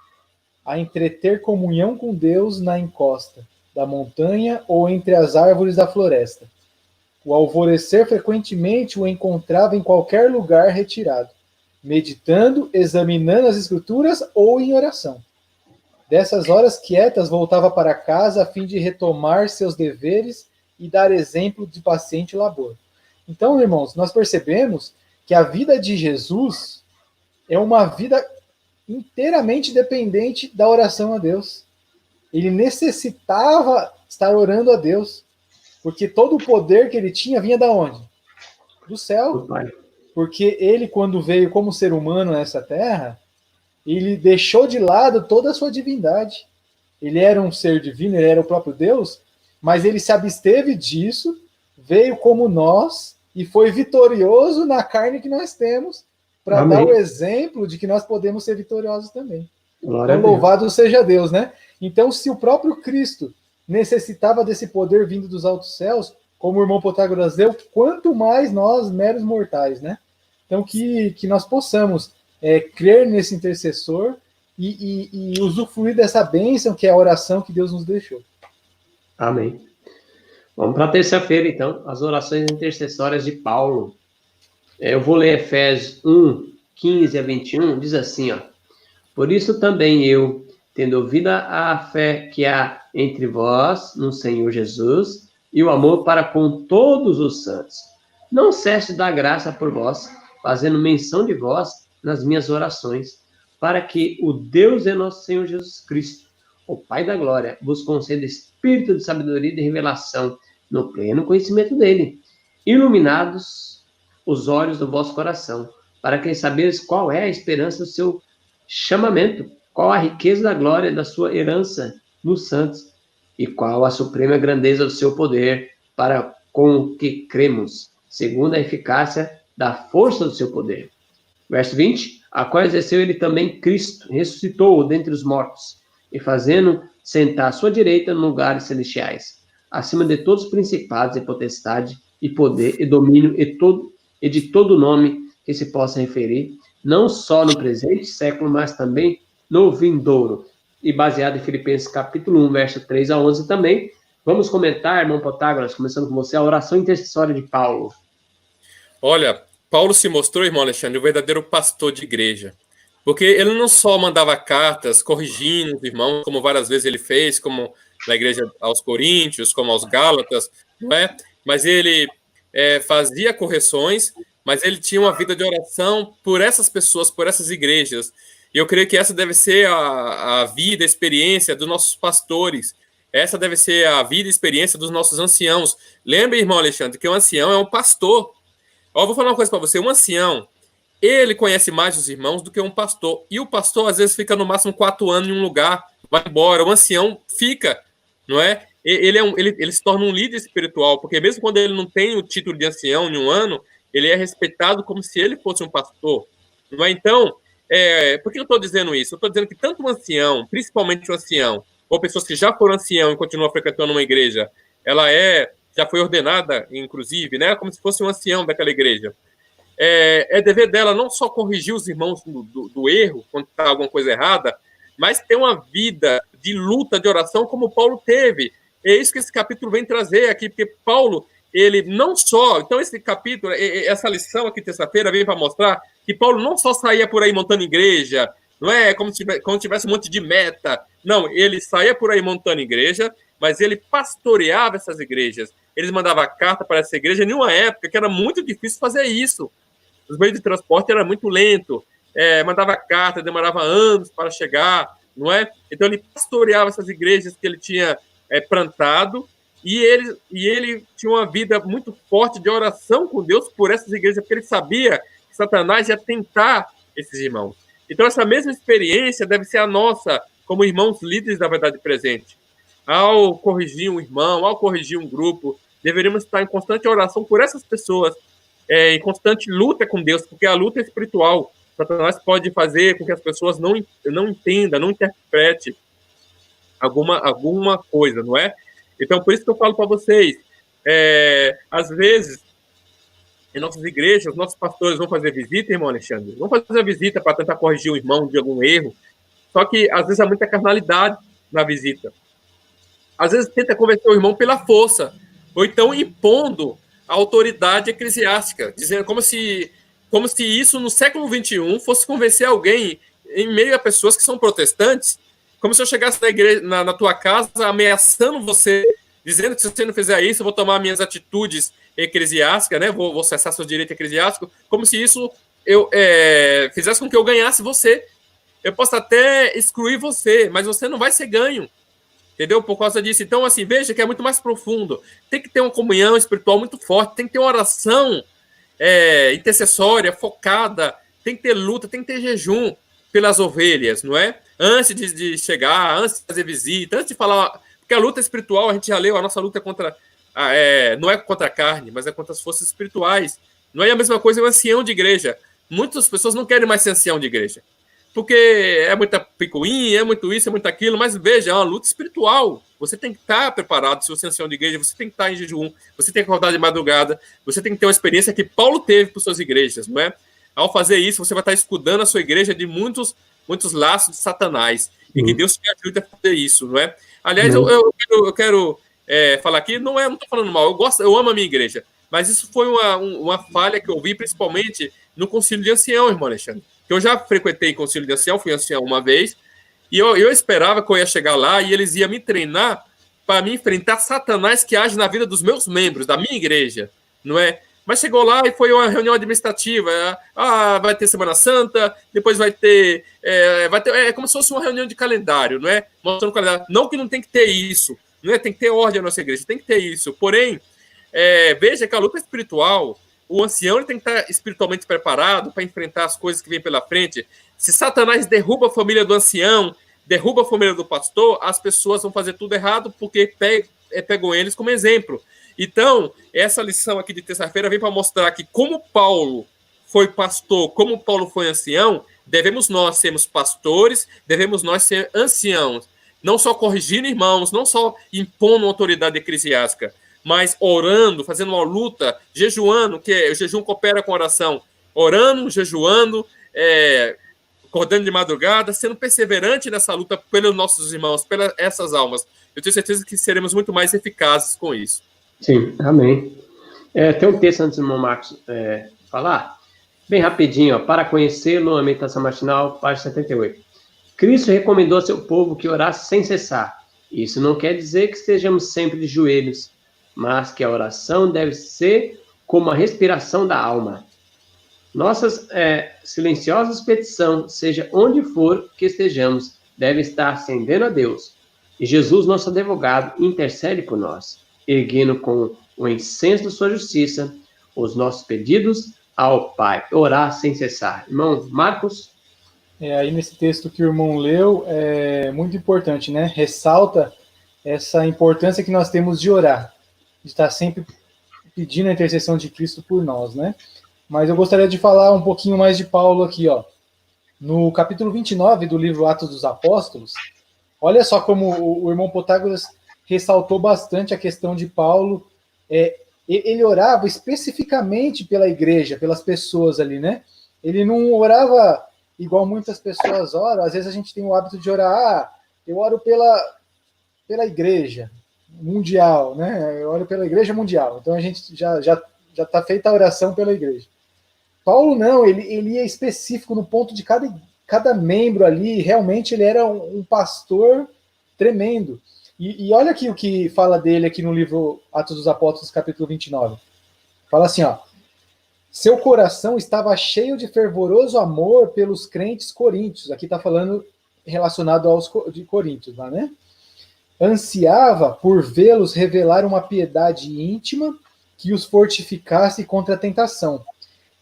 a entreter comunhão com Deus na encosta da montanha ou entre as árvores da floresta. O alvorecer frequentemente o encontrava em qualquer lugar retirado, meditando, examinando as escrituras ou em oração. Dessas horas quietas voltava para casa a fim de retomar seus deveres e dar exemplo de paciente labor. Então, irmãos, nós percebemos que a vida de Jesus é uma vida inteiramente dependente da oração a Deus. Ele necessitava estar orando a Deus, porque todo o poder que ele tinha vinha da onde? Do céu. Porque ele, quando veio como ser humano nessa terra, ele deixou de lado toda a sua divindade. Ele era um ser divino, ele era o próprio Deus, mas ele se absteve disso, veio como nós e foi vitorioso na carne que nós temos, para dar o exemplo de que nós podemos ser vitoriosos também. Então, louvado seja Deus, né? Então, se o próprio Cristo necessitava desse poder vindo dos altos céus, como o irmão Protágoras deu, quanto mais nós, meros mortais, né? Então, que nós possamos crer nesse intercessor e usufruir dessa bênção que é a oração que Deus nos deixou. Amém. Vamos para a terça-feira, então, as orações intercessórias de Paulo. Eu vou ler Efésios 1, 15 a 21, diz assim, ó. Por isso também eu, tendo ouvido a fé que há entre vós no Senhor Jesus e o amor para com todos os santos, não cesse de dar graça por vós, fazendo menção de vós nas minhas orações, para que o Deus de nosso Senhor Jesus Cristo, o Pai da glória, vos conceda espírito de sabedoria e de revelação no pleno conhecimento dele, iluminados os olhos do vosso coração, para que sabereis qual é a esperança do seu chamamento, qual a riqueza da glória da sua herança nos santos, e qual a suprema grandeza do seu poder para com o que cremos, segundo a eficácia da força do seu poder. Verso 20, a qual exerceu ele também Cristo, ressuscitou-o dentre os mortos, e fazendo sentar à sua direita nos lugares celestiais, acima de todos os principados e potestade, e poder, e domínio, e de todo nome que se possa referir, não só no presente século, mas também no vindouro. E baseado em Filipenses capítulo 1, verso 3 a 11 também. Vamos comentar, irmão Protágoras, começando com você, a oração intercessória de Paulo. Olha, Paulo se mostrou, irmão Alexandre, o verdadeiro pastor de igreja. Porque ele não só mandava cartas corrigindo os irmãos, como várias vezes ele fez, como na igreja aos Coríntios, como aos Gálatas, não é? Mas ele fazia correções, mas ele tinha uma vida de oração por essas pessoas, por essas igrejas. E eu creio que essa deve ser a vida, a experiência dos nossos pastores. Essa deve ser a vida e experiência dos nossos anciãos. Lembre, irmão Alexandre, que o ancião é um pastor. Ó, vou falar uma coisa para você. Um ancião, ele conhece mais os irmãos do que um pastor. E o pastor, às vezes, fica no máximo 4 anos em um lugar, vai embora. O ancião fica, não é? Ele se torna um líder espiritual, porque mesmo quando ele não tem o título de ancião em um ano, ele é respeitado como se ele fosse um pastor. Não é? Então, por que eu estou dizendo isso? Eu estou dizendo que tanto um ancião, principalmente um ancião, ou pessoas que já foram ancião e continuam frequentando uma igreja, já foi ordenada, inclusive, né? Como se fosse um ancião daquela igreja. É dever dela não só corrigir os irmãos do erro, quando está alguma coisa errada, mas ter uma vida de luta, de oração, como Paulo teve. É isso que esse capítulo vem trazer aqui, porque Paulo, ele não só... Então, esse capítulo, essa lição aqui, terça-feira, vem para mostrar que Paulo não só saía por aí montando igreja, não é como se tivesse um monte de meta. Não, ele saía por aí montando igreja, mas ele pastoreava essas igrejas. Ele mandava carta para essa igreja em uma época que era muito difícil fazer isso. Os meios de transporte era muito lento, mandava carta, demorava anos para chegar, não é? Então ele pastoreava essas igrejas que ele tinha plantado, e ele tinha uma vida muito forte de oração com Deus por essas igrejas, porque ele sabia que Satanás ia tentar esses irmãos. Então essa mesma experiência deve ser a nossa, como irmãos líderes da verdade presente. Ao corrigir um irmão, ao corrigir um grupo, deveríamos estar em constante oração por essas pessoas, em constante luta com Deus, porque a luta é espiritual. Satanás pode fazer com que as pessoas não entendam, não interpretem alguma coisa, não é? Então, por isso que eu falo para vocês, às vezes, em nossas igrejas, nossos pastores vão fazer visita, irmão Alexandre, vão fazer a visita para tentar corrigir o irmão de algum erro, só que, às vezes, há muita carnalidade na visita. Às vezes, tenta convencer o irmão pela força, ou então impondo a autoridade eclesiástica, dizendo como se isso no século XXI fosse convencer alguém em meio a pessoas que são protestantes, como se eu chegasse na igreja, na tua casa, ameaçando você, dizendo que se você não fizer isso, eu vou tomar minhas atitudes eclesiásticas, né? Vou cessar seu direito eclesiástico, como se isso fizesse com que eu ganhasse você. Eu posso até excluir você, mas você não vai ser ganho. Entendeu? Por causa disso. Então, assim, veja que é muito mais profundo. Tem que ter uma comunhão espiritual muito forte, tem que ter uma oração intercessória, focada, tem que ter luta, tem que ter jejum pelas ovelhas, não é? Antes de chegar, antes de fazer visita, antes de falar... Porque a luta espiritual, a gente já leu, a nossa luta é contra... não é contra a carne, mas é contra as forças espirituais. Não é a mesma coisa o ancião de igreja. Muitas pessoas não querem mais ser ancião de igreja. Porque é muita picuinha, é muito isso, é muito aquilo, mas veja, é uma luta espiritual. Você tem que estar preparado, se você é ancião de igreja, você tem que estar em jejum, você tem que acordar de madrugada, você tem que ter uma experiência que Paulo teve por suas igrejas, não é? Ao fazer isso, você vai estar escudando a sua igreja de muitos laços de Satanás, e que Deus te ajude a fazer isso, não é? Aliás, eu quero falar aqui, não estou falando mal, eu amo a minha igreja, mas isso foi uma falha que eu vi, principalmente no concílio de ancião, irmão Alexandre. Que eu já frequentei concílio de ancião, fui ancião uma vez, e eu esperava que eu ia chegar lá e eles iam me treinar para me enfrentar Satanás que age na vida dos meus membros, da minha igreja, não é? Mas chegou lá e foi uma reunião administrativa, vai ter Semana Santa, depois vai ter como se fosse uma reunião de calendário, não é? Mostrando o calendário. Não que não tem que ter isso, não é? Tem que ter ordem na nossa igreja, tem que ter isso. Porém, veja que a luta espiritual, o ancião ele tem que estar espiritualmente preparado para enfrentar as coisas que vêm pela frente. Se Satanás derruba a família do ancião, derruba a família do pastor, as pessoas vão fazer tudo errado porque pegam eles como exemplo. Então, essa lição aqui de terça-feira vem para mostrar que como Paulo foi pastor, como Paulo foi ancião, devemos nós sermos pastores, devemos nós ser anciãos. Não só corrigindo irmãos, não só impondo autoridade eclesiástica, mas orando, fazendo uma luta, jejuando, que o jejum coopera com a oração, orando, jejuando, acordando de madrugada, sendo perseverante nessa luta pelos nossos irmãos, pelas essas almas. Eu tenho certeza que seremos muito mais eficazes com isso. Sim, amém. Tem um texto antes do irmão Marcos falar, bem rapidinho, ó, para conhecê-lo, a meditação matinal, página 78. Cristo recomendou ao seu povo que orasse sem cessar. Isso não quer dizer que estejamos sempre de joelhos, mas que a oração deve ser como a respiração da alma. Nossas silenciosas petições, seja onde for que estejamos, deve estar acendendo a Deus. E Jesus, nosso advogado, intercede por nós, erguendo com o incenso de sua justiça os nossos pedidos ao Pai. Orar sem cessar. Irmão Marcos? Aí nesse texto que o irmão leu, é muito importante, né? Ressalta essa importância que nós temos de orar, de estar sempre pedindo a intercessão de Cristo por nós, né? Mas eu gostaria de falar um pouquinho mais de Paulo aqui, ó. No capítulo 29 do livro Atos dos Apóstolos, olha só como o irmão Protágoras ressaltou bastante a questão de Paulo. Ele orava especificamente pela igreja, pelas pessoas ali, né? Ele não orava igual muitas pessoas oram. Às vezes a gente tem o hábito de orar, eu oro pela igreja mundial, né? Eu oro pela igreja mundial. Então a gente já está feita a oração pela igreja. Paulo não, ele ia específico no ponto de cada membro ali. Realmente ele era um pastor tremendo. E olha aqui o que fala dele aqui no livro Atos dos Apóstolos, capítulo 29. Fala assim, ó. Seu coração estava cheio de fervoroso amor pelos crentes coríntios. Aqui está falando relacionado aos de Coríntios, lá, né? Ansiava por vê-los revelar uma piedade íntima que os fortificasse contra a tentação.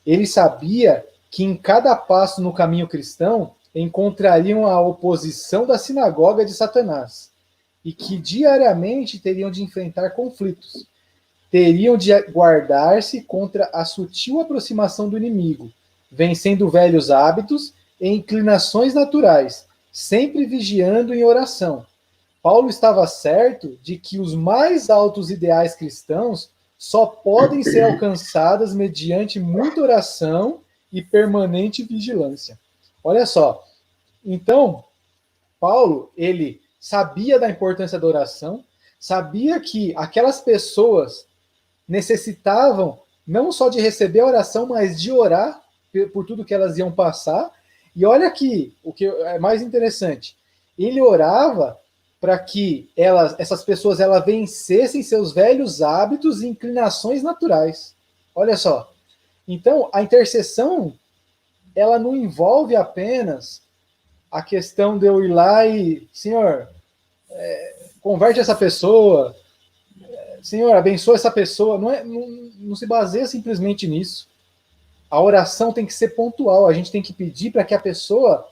Ele sabia que em cada passo no caminho cristão encontrariam a oposição da sinagoga de Satanás e que diariamente teriam de enfrentar conflitos. Teriam de guardar-se contra a sutil aproximação do inimigo, vencendo velhos hábitos e inclinações naturais, sempre vigiando em oração. Paulo estava certo de que os mais altos ideais cristãos só podem ser alcançados mediante muita oração e permanente vigilância. Olha só. Então, Paulo, ele sabia da importância da oração, sabia que aquelas pessoas necessitavam não só de receber a oração, mas de orar por tudo que elas iam passar. E olha aqui, o que é mais interessante, ele orava para que essas pessoas vencessem seus velhos hábitos e inclinações naturais. Olha só. Então, a intercessão, ela não envolve apenas a questão de eu ir lá e, Senhor, converte essa pessoa, Senhor, abençoa essa pessoa. Não se baseia simplesmente nisso. A oração tem que ser pontual. A gente tem que pedir para que a pessoa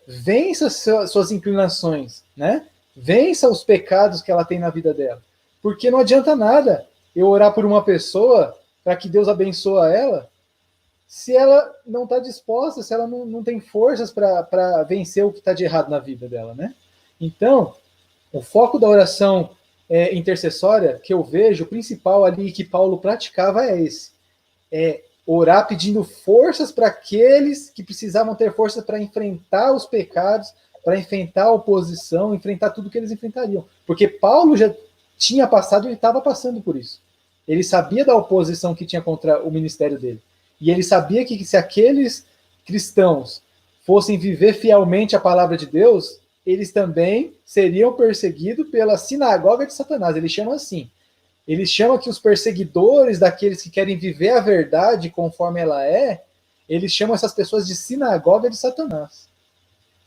vença suas inclinações, né? Vença os pecados que ela tem na vida dela. Porque não adianta nada eu orar por uma pessoa para que Deus abençoe ela, se ela não está disposta, se ela não tem forças para vencer o que está de errado na vida dela, né? Então, o foco da oração intercessória, que eu vejo, o principal ali que Paulo praticava é esse. Orar pedindo forças para aqueles que precisavam ter forças para enfrentar os pecados, para enfrentar a oposição, enfrentar tudo que eles enfrentariam. Porque Paulo já tinha passado e ele estava passando por isso. Ele sabia da oposição que tinha contra o ministério dele. E ele sabia que se aqueles cristãos fossem viver fielmente a palavra de Deus, eles também seriam perseguidos pela sinagoga de Satanás. Ele chama assim. Ele chama que os perseguidores daqueles que querem viver a verdade conforme ela é, eles chamam essas pessoas de sinagoga de Satanás.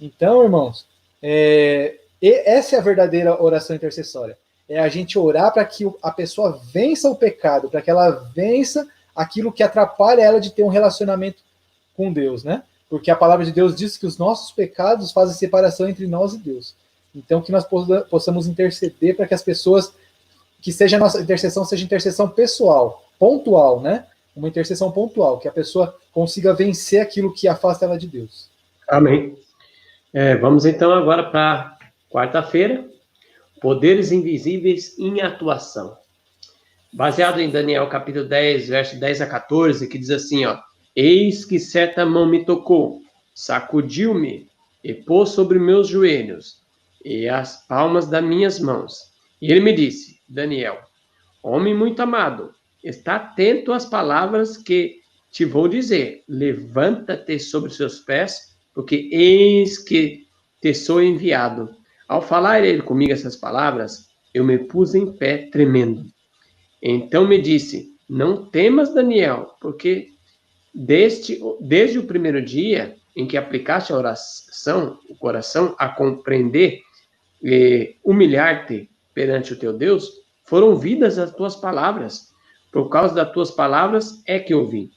Então, irmãos, essa é a verdadeira oração intercessória. É a gente orar para que a pessoa vença o pecado, para que ela vença aquilo que atrapalha ela de ter um relacionamento com Deus, né? Porque a palavra de Deus diz que os nossos pecados fazem separação entre nós e Deus. Então, que nós possamos interceder para que as pessoas, que seja a nossa intercessão, seja intercessão pessoal, pontual, né? Uma intercessão pontual, que a pessoa consiga vencer aquilo que afasta ela de Deus. Amém. Vamos então agora para quarta-feira, poderes invisíveis em atuação. Baseado em Daniel capítulo 10, verso 10 a 14, que diz assim, ó: Eis que certa mão me tocou, sacudiu-me e pôs sobre meus joelhos e as palmas das minhas mãos. E ele me disse, Daniel, homem muito amado, está atento às palavras que te vou dizer. Levanta-te sobre seus pés, porque eis que te sou enviado. Ao falar ele comigo essas palavras, eu me pus em pé tremendo. Então me disse, não temas, Daniel, porque desde o primeiro dia em que aplicaste a oração, o coração, a compreender e humilhar-te perante o teu Deus, foram ouvidas as tuas palavras. por causa das tuas palavras é que eu vim.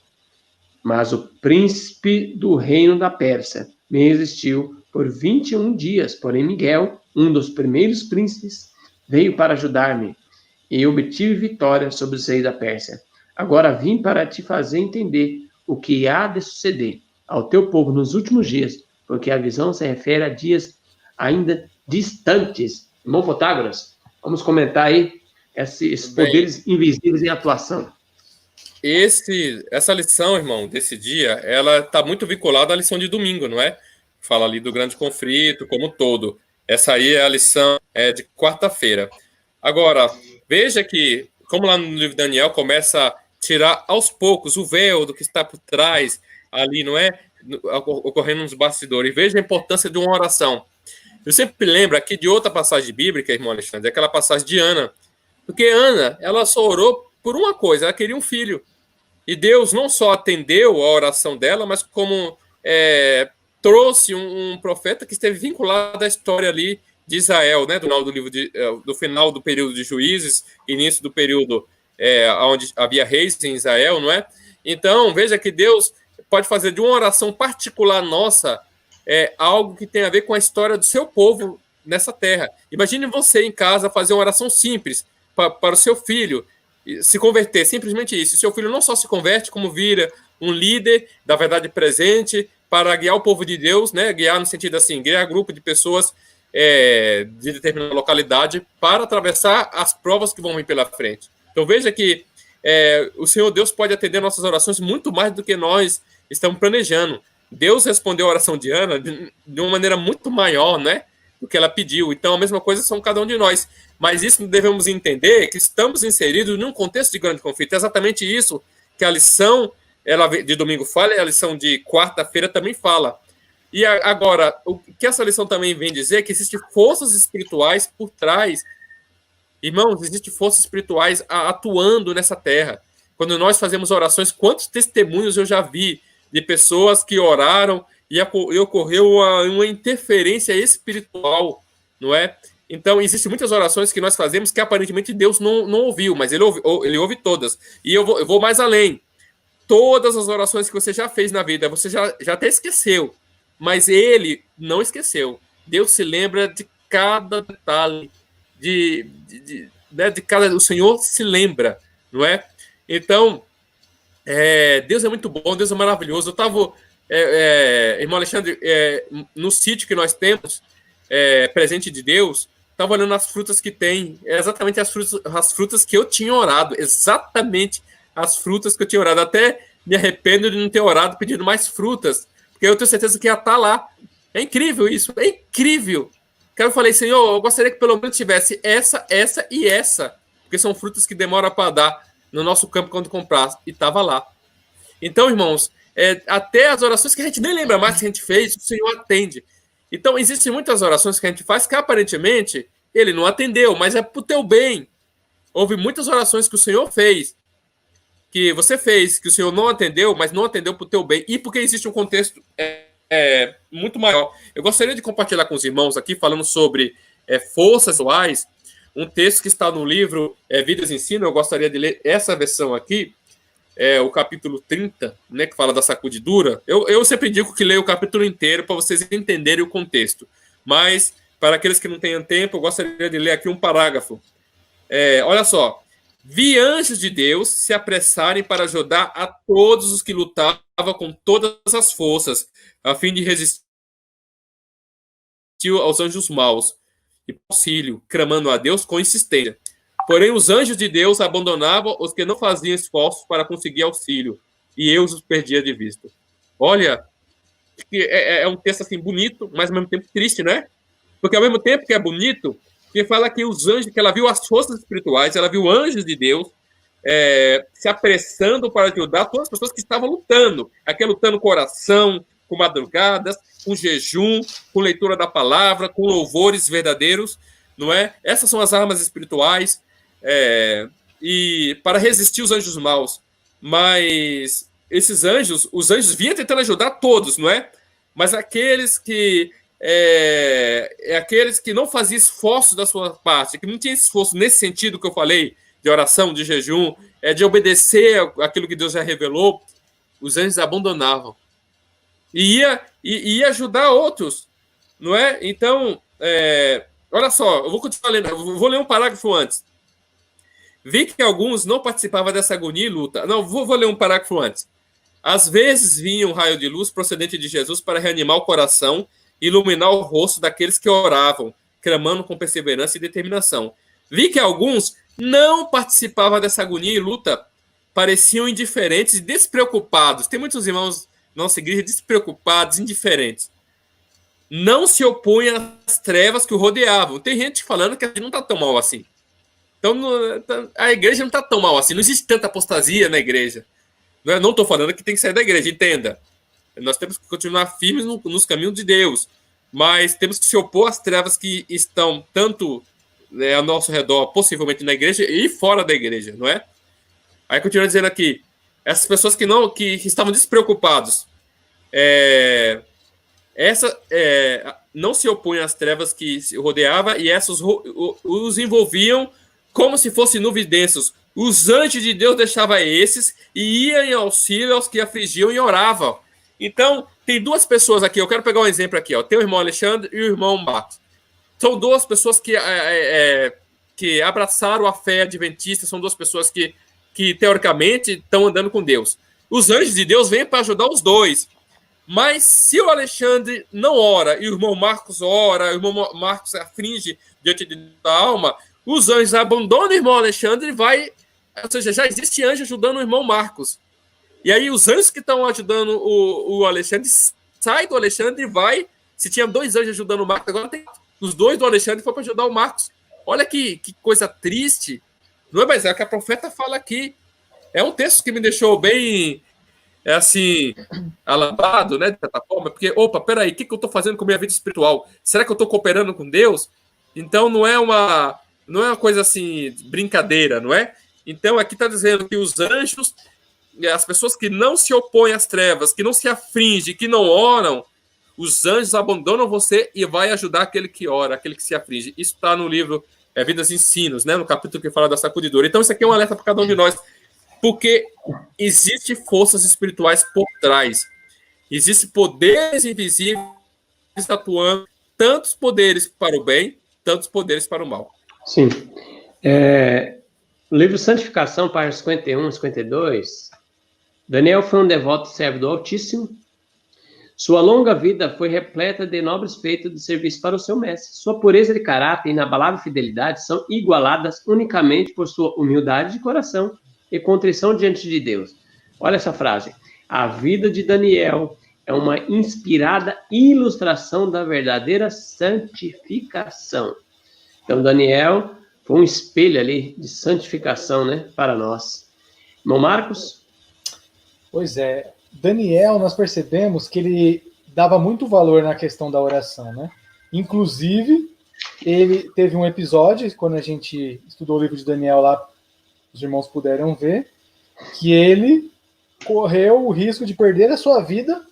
Mas o príncipe do reino da Pérsia me resistiu por 21 dias. Porém, Miguel, um dos primeiros príncipes, veio para ajudar-me e obtive vitória sobre os reis da Pérsia. Agora vim para te fazer entender o que há de suceder ao teu povo nos últimos dias, porque a visão se refere a dias ainda distantes. Irmão Protágoras, vamos comentar aí esses poderes invisíveis em atuação. Essa lição, irmão, desse dia, ela está muito vinculada à lição de domingo, não é? Fala ali do grande conflito como um todo. Essa aí é a lição de quarta-feira. Agora, veja que, como lá no livro de Daniel, começa a tirar aos poucos o véu do que está por trás ali, não é? Ocorrendo nos bastidores. Veja a importância de uma oração. Eu sempre lembro aqui de outra passagem bíblica, irmão Alexandre, aquela passagem de Ana. Porque Ana, ela só orou por uma coisa, ela queria um filho. E Deus não só atendeu a oração dela, mas como trouxe um profeta que esteve vinculado à história ali de Israel, né? Do final do período de Juízes, início do período onde havia reis em Israel, não é? Então, veja que Deus pode fazer de uma oração particular nossa algo que tem a ver com a história do seu povo nessa terra. Imagine você em casa fazer uma oração simples para o seu filho se converter, simplesmente isso. Seu filho não só se converte, como vira um líder da verdade presente para guiar o povo de Deus, né? Guiar no sentido assim, guiar grupo de pessoas de determinada localidade para atravessar as provas que vão vir pela frente. Então veja que o Senhor Deus pode atender nossas orações muito mais do que nós estamos planejando. Deus respondeu a oração de Ana de uma maneira muito maior, né, do que ela pediu. Então a mesma coisa são cada um de nós. Mas isso devemos entender que estamos inseridos num contexto de grande conflito. É exatamente isso que a lição de domingo fala e a lição de quarta-feira também fala. E agora, o que essa lição também vem dizer é que existem forças espirituais por trás. Irmãos, existem forças espirituais atuando nessa terra. Quando nós fazemos orações, quantos testemunhos eu já vi de pessoas que oraram e ocorreu uma interferência espiritual, não é? Então, existem muitas orações que nós fazemos que aparentemente Deus não ouviu, mas ele ouve todas. E eu vou mais além. Todas as orações que você já fez na vida, você já até esqueceu, mas ele não esqueceu. Deus se lembra de cada detalhe, de cada... O Senhor se lembra, não é? Então, Deus é muito bom, Deus é maravilhoso. Eu estava, irmão Alexandre, no sítio que nós temos, presente de Deus, estava olhando as frutas que tem, exatamente as frutas que eu tinha orado, exatamente as frutas que eu tinha orado. Até me arrependo de não ter orado pedindo mais frutas, porque eu tenho certeza que ia estar lá. É incrível isso, é incrível. Eu falei, Senhor, eu gostaria que pelo menos tivesse essa e essa, porque são frutas que demoram para dar no nosso campo quando comprar, e estava lá. Então, irmãos, até as orações que a gente nem lembra mais que a gente fez, o Senhor atende. Então, existem muitas orações que a gente faz que aparentemente ele não atendeu, mas é para o teu bem. Houve muitas orações que o Senhor fez, que você fez, que o Senhor não atendeu, mas não atendeu para o teu bem, e porque existe um contexto muito maior. Eu gostaria de compartilhar com os irmãos aqui, falando sobre forças atuais, um texto que está no livro Vidas Ensino. Eu gostaria de ler essa versão aqui, o capítulo 30, né, que fala da sacudidura. Eu sempre digo que leio o capítulo inteiro para vocês entenderem o contexto, mas para aqueles que não tenham tempo, eu gostaria de ler aqui um parágrafo. Olha só. Vi anjos de Deus se apressarem para ajudar a todos os que lutavam com todas as forças, a fim de resistir aos anjos maus e auxílio, clamando a Deus com insistência. Porém, os anjos de Deus abandonavam os que não faziam esforços para conseguir auxílio, e eu os perdia de vista. Olha, é um texto assim bonito, mas ao mesmo tempo triste, né? Porque ao mesmo tempo que é bonito, que fala que os anjos, que ela viu as forças espirituais, ela viu anjos de Deus se apressando para ajudar todas as pessoas que estavam lutando. Aqui lutando com oração, com madrugadas, com jejum, com leitura da palavra, com louvores verdadeiros, não é? Essas são as armas espirituais e para resistir os anjos maus. Mas esses anjos, os anjos vinham tentando ajudar todos, não é? Mas aqueles que aqueles que não faziam esforço da sua parte, que não tinha esforço nesse sentido que eu falei, de oração, de jejum de obedecer aquilo que Deus já revelou, os anjos abandonavam. E ia ajudar outros, não é? Então, olha só, eu vou continuar lendo, eu vou ler um parágrafo antes. Vi que alguns não participavam dessa agonia e luta. Não, vou ler um parágrafo antes. Às vezes vinha um raio de luz procedente de Jesus para reanimar o coração e iluminar o rosto daqueles que oravam, clamando com perseverança e determinação. Vi que alguns não participavam dessa agonia e luta, pareciam indiferentes e despreocupados. Tem muitos irmãos na nossa igreja despreocupados, indiferentes. Não se opunham às trevas que o rodeavam. Tem gente falando que a gente não está tão mal assim. Então, a igreja não está tão mal assim. Não existe tanta apostasia na igreja. Não estou falando que tem que sair da igreja, entenda. Nós temos que continuar firmes nos caminhos de Deus. Mas temos que se opor às trevas que estão tanto ao nosso redor, possivelmente na igreja e fora da igreja, não é? Aí continua dizendo aqui, essas pessoas que estavam despreocupados, não se opõem às trevas que se rodeava e essas os envolviam como se fossem nuvens densas. Os anjos de Deus deixavam esses e iam em auxílio aos que afligiam e oravam. Então, tem duas pessoas aqui, eu quero pegar um exemplo aqui, ó. Tem o irmão Alexandre e o irmão Marcos. São duas pessoas que abraçaram a fé adventista, são duas pessoas que teoricamente estão andando com Deus. Os anjos de Deus vêm para ajudar os dois. Mas se o Alexandre não ora e o irmão Marcos ora, o irmão Marcos aflige diante da alma, os anjos abandonam o irmão Alexandre e vai... Ou seja, já existe anjo ajudando o irmão Marcos. E aí os anjos que estão ajudando o Alexandre saem do Alexandre e vai... Se tinha 2 anjos ajudando o Marcos, agora tem os 2 do Alexandre foi para ajudar o Marcos. Olha que coisa triste. Não é, mas é o que a profeta fala aqui. É um texto que me deixou bem, assim, alambado, né, de certa forma, porque, opa, peraí, o que eu estou fazendo com a minha vida espiritual? Será que eu estou cooperando com Deus? Então não é uma coisa assim, brincadeira, não é? Então aqui está dizendo que os anjos, as pessoas que não se opõem às trevas, que não se afligem, que não oram, os anjos abandonam você e vai ajudar aquele que ora, aquele que se aflige. Isso está no livro Vidas e Ensinos, né, no capítulo que fala da sacudidora. Então isso aqui é um alerta para cada um de nós, porque existem forças espirituais por trás. Existem poderes invisíveis atuando, tantos poderes para o bem, tantos poderes para o mal. Sim. No livro Santificação, páginas 51 e 52, Daniel foi um devoto servo do Altíssimo. Sua longa vida foi repleta de nobres feitos de serviço para o seu mestre. Sua pureza de caráter e inabalável fidelidade são igualadas unicamente por sua humildade de coração e contrição diante de Deus. Olha essa frase. A vida de Daniel é uma inspirada ilustração da verdadeira santificação. Então, Daniel foi um espelho ali de santificação, né, para nós. Irmão Marcos? Pois é. Daniel, nós percebemos que ele dava muito valor na questão da oração, né? Inclusive, ele teve um episódio, quando a gente estudou o livro de Daniel lá, os irmãos puderam ver, que ele correu o risco de perder a sua vida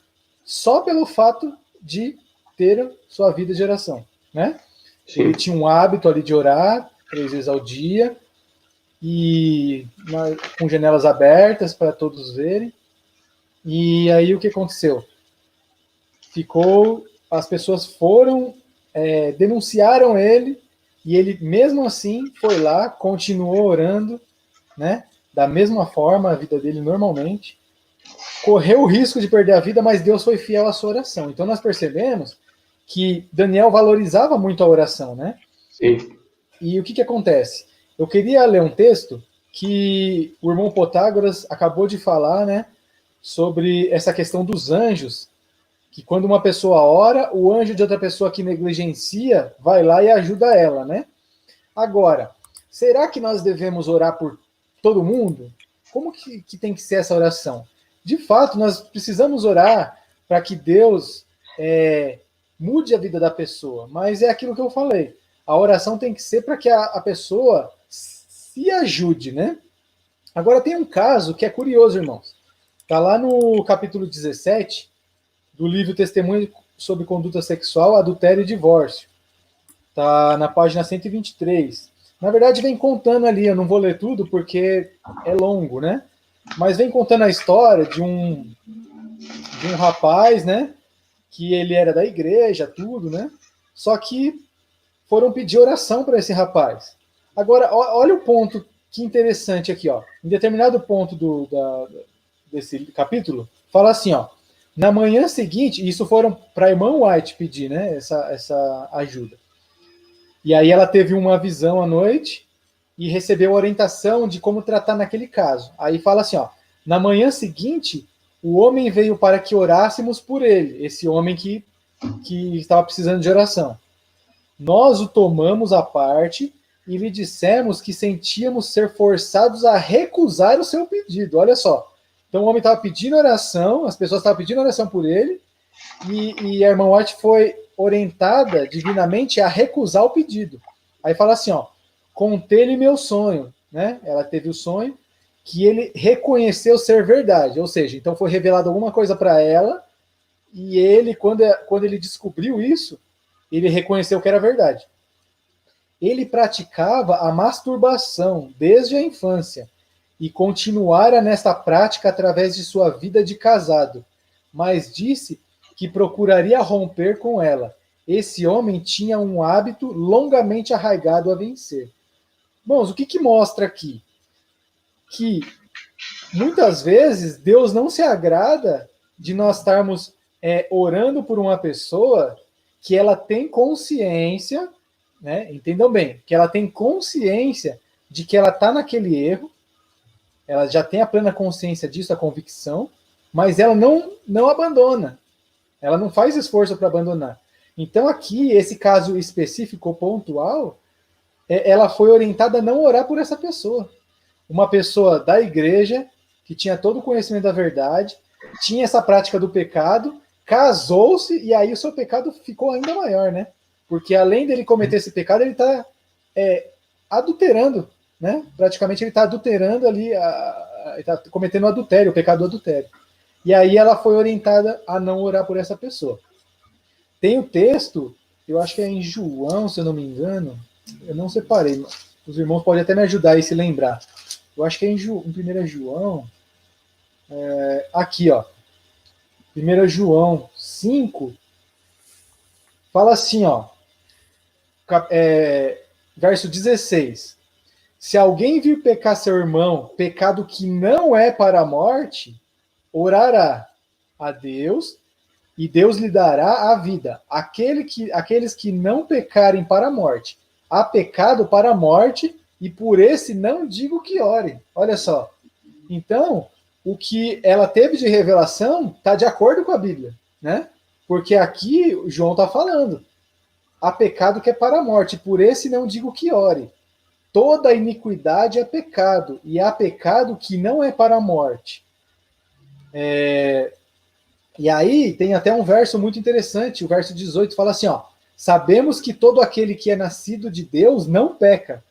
só pelo fato de ter sua vida de oração, né? Sim. Ele tinha um hábito ali de orar 3 vezes ao dia e com janelas abertas para todos verem. E aí o que aconteceu? As pessoas foram, denunciaram ele, e ele mesmo assim foi lá, continuou orando, né? Da mesma forma, a vida dele normalmente, correu o risco de perder a vida, mas Deus foi fiel à sua oração. Então nós percebemos que Daniel valorizava muito a oração, né? Sim. E o que acontece? Eu queria ler um texto que o irmão Protágoras acabou de falar, né? Sobre essa questão dos anjos, que quando uma pessoa ora, o anjo de outra pessoa que negligencia vai lá e ajuda ela, né? Agora, será que nós devemos orar por todo mundo? Como que tem que ser essa oração? De fato, nós precisamos orar para que Deus mude a vida da pessoa, mas é aquilo que eu falei. A oração tem que ser para que a pessoa se ajude, né? Agora tem um caso que é curioso, irmãos. Está lá no capítulo 17 do livro Testemunho sobre Conduta Sexual, Adultério e Divórcio. Está na página 123. Na verdade, vem contando ali, eu não vou ler tudo porque é longo, né? Mas vem contando a história de um rapaz, né? Que ele era da igreja, tudo, né? Só que foram pedir oração para esse rapaz. Agora, olha o ponto que interessante aqui, ó. Em determinado ponto desse capítulo, fala assim, ó. Na manhã seguinte, isso foram para a irmã White pedir, né? Essa ajuda. E aí ela teve uma visão à noite e recebeu orientação de como tratar naquele caso. Aí fala assim, ó. Na manhã seguinte, o homem veio para que orássemos por ele, esse homem que estava precisando de oração. Nós o tomamos à parte e lhe dissemos que sentíamos ser forçados a recusar o seu pedido. Olha só. Então o homem estava pedindo oração, as pessoas estavam pedindo oração por ele, e a irmã White foi orientada divinamente a recusar o pedido. Aí fala assim, ó, contei-lhe meu sonho, né? Ela teve o sonho que ele reconheceu ser verdade, ou seja, então foi revelado alguma coisa para ela, e ele, quando ele descobriu isso, ele reconheceu que era verdade. Ele praticava a masturbação desde a infância e continuara nesta prática através de sua vida de casado, mas disse que procuraria romper com ela. Esse homem tinha um hábito longamente arraigado a vencer. Irmãos, o que mostra aqui? Que muitas vezes Deus não se agrada de nós estarmos orando por uma pessoa que ela tem consciência, né? Entendam bem, que ela tem consciência de que ela está naquele erro, ela já tem a plena consciência disso, a convicção, mas ela não abandona, ela não faz esforço para abandonar. Então aqui, esse caso específico, pontual, ela foi orientada a não orar por essa pessoa. Uma pessoa da igreja, que tinha todo o conhecimento da verdade, tinha essa prática do pecado, casou-se, e aí o seu pecado ficou ainda maior, né? Porque além dele cometer esse pecado, ele está adulterando, né? Praticamente ele está adulterando ali, está cometendo adultério, o pecado do adultério. E aí ela foi orientada a não orar por essa pessoa. Tem o texto, eu acho que é em João, se eu não me engano, eu não separei, os irmãos podem até me ajudar aí se lembrar. Eu acho que é em 1 João, aqui, ó, 1 João 5, fala assim, ó, verso 16. Se alguém vir pecar seu irmão, pecado que não é para a morte, orará a Deus, e Deus lhe dará a vida. Aqueles que não pecarem para a morte, há pecado para a morte, e por esse não digo que ore. Olha só. Então, o que ela teve de revelação está de acordo com a Bíblia, né? Porque aqui João está falando, há pecado que é para a morte, por esse não digo que ore. Toda iniquidade é pecado, e há pecado que não é para a morte. E aí tem até um verso muito interessante, o verso 18 fala assim, ó, sabemos que todo aquele que é nascido de Deus não peca,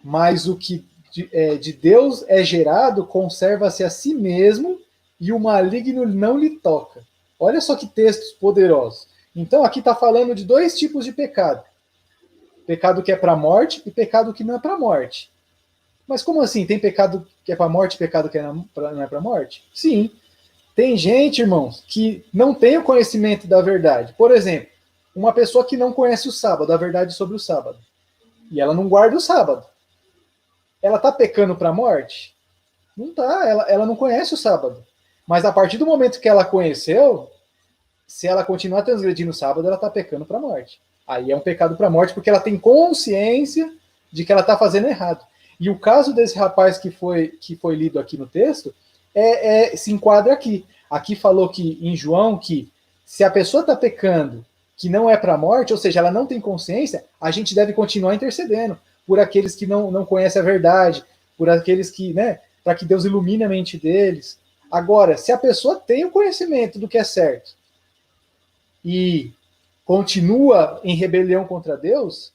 mas o que de Deus é gerado conserva-se a si mesmo, e o maligno não lhe toca. Olha só que textos poderosos. Então aqui está falando de dois tipos de pecado. Pecado que é para a morte e pecado que não é para a morte. Mas como assim? Tem pecado que é para a morte e pecado que não é para a morte? Sim. Tem gente, irmãos, que não tem o conhecimento da verdade. Por exemplo, uma pessoa que não conhece o sábado, a verdade sobre o sábado. E ela não guarda o sábado. Ela está pecando para a morte? Não está, ela não conhece o sábado. Mas a partir do momento que ela conheceu, se ela continuar transgredindo o sábado, ela está pecando para a morte. Aí é um pecado para a morte, porque ela tem consciência de que ela está fazendo errado. E o caso desse rapaz que foi lido aqui no texto, se enquadra aqui. Aqui falou que em João que se a pessoa está pecando que não é para a morte, ou seja, ela não tem consciência, a gente deve continuar intercedendo por aqueles que não conhecem a verdade, por aqueles que, né, para que Deus ilumine a mente deles. Agora, se a pessoa tem o conhecimento do que é certo e continua em rebelião contra Deus,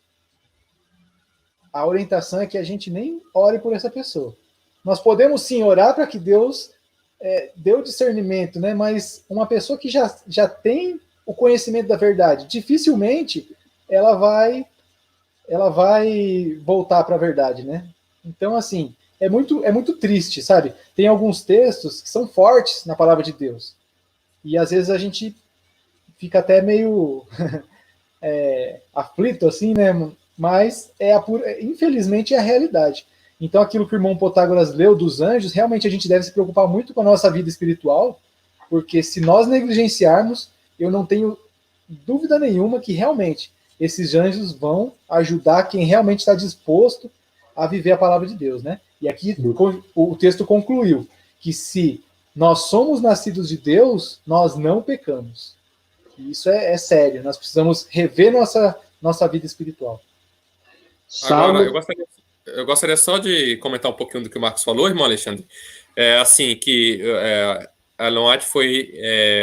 a orientação é que a gente nem ore por essa pessoa. Nós podemos sim orar para que Deus dê o discernimento, né? Mas uma pessoa que já tem o conhecimento da verdade, dificilmente ela vai ela vai voltar para a verdade, né? Então, assim, é muito triste, sabe? Tem alguns textos que são fortes na palavra de Deus. E às vezes a gente fica até meio aflito, assim, né? Mas infelizmente é a realidade. Então, aquilo que o irmão Protágoras leu dos anjos, realmente a gente deve se preocupar muito com a nossa vida espiritual, porque se nós negligenciarmos, eu não tenho dúvida nenhuma que realmente esses anjos vão ajudar quem realmente está disposto a viver a palavra de Deus, né? E aqui o texto concluiu que se nós somos nascidos de Deus, nós não pecamos. E isso é sério, nós precisamos rever nossa vida espiritual. Agora, eu gostaria só de comentar um pouquinho do que o Marcos falou, irmão Alexandre. Assim, que a Ellen White foi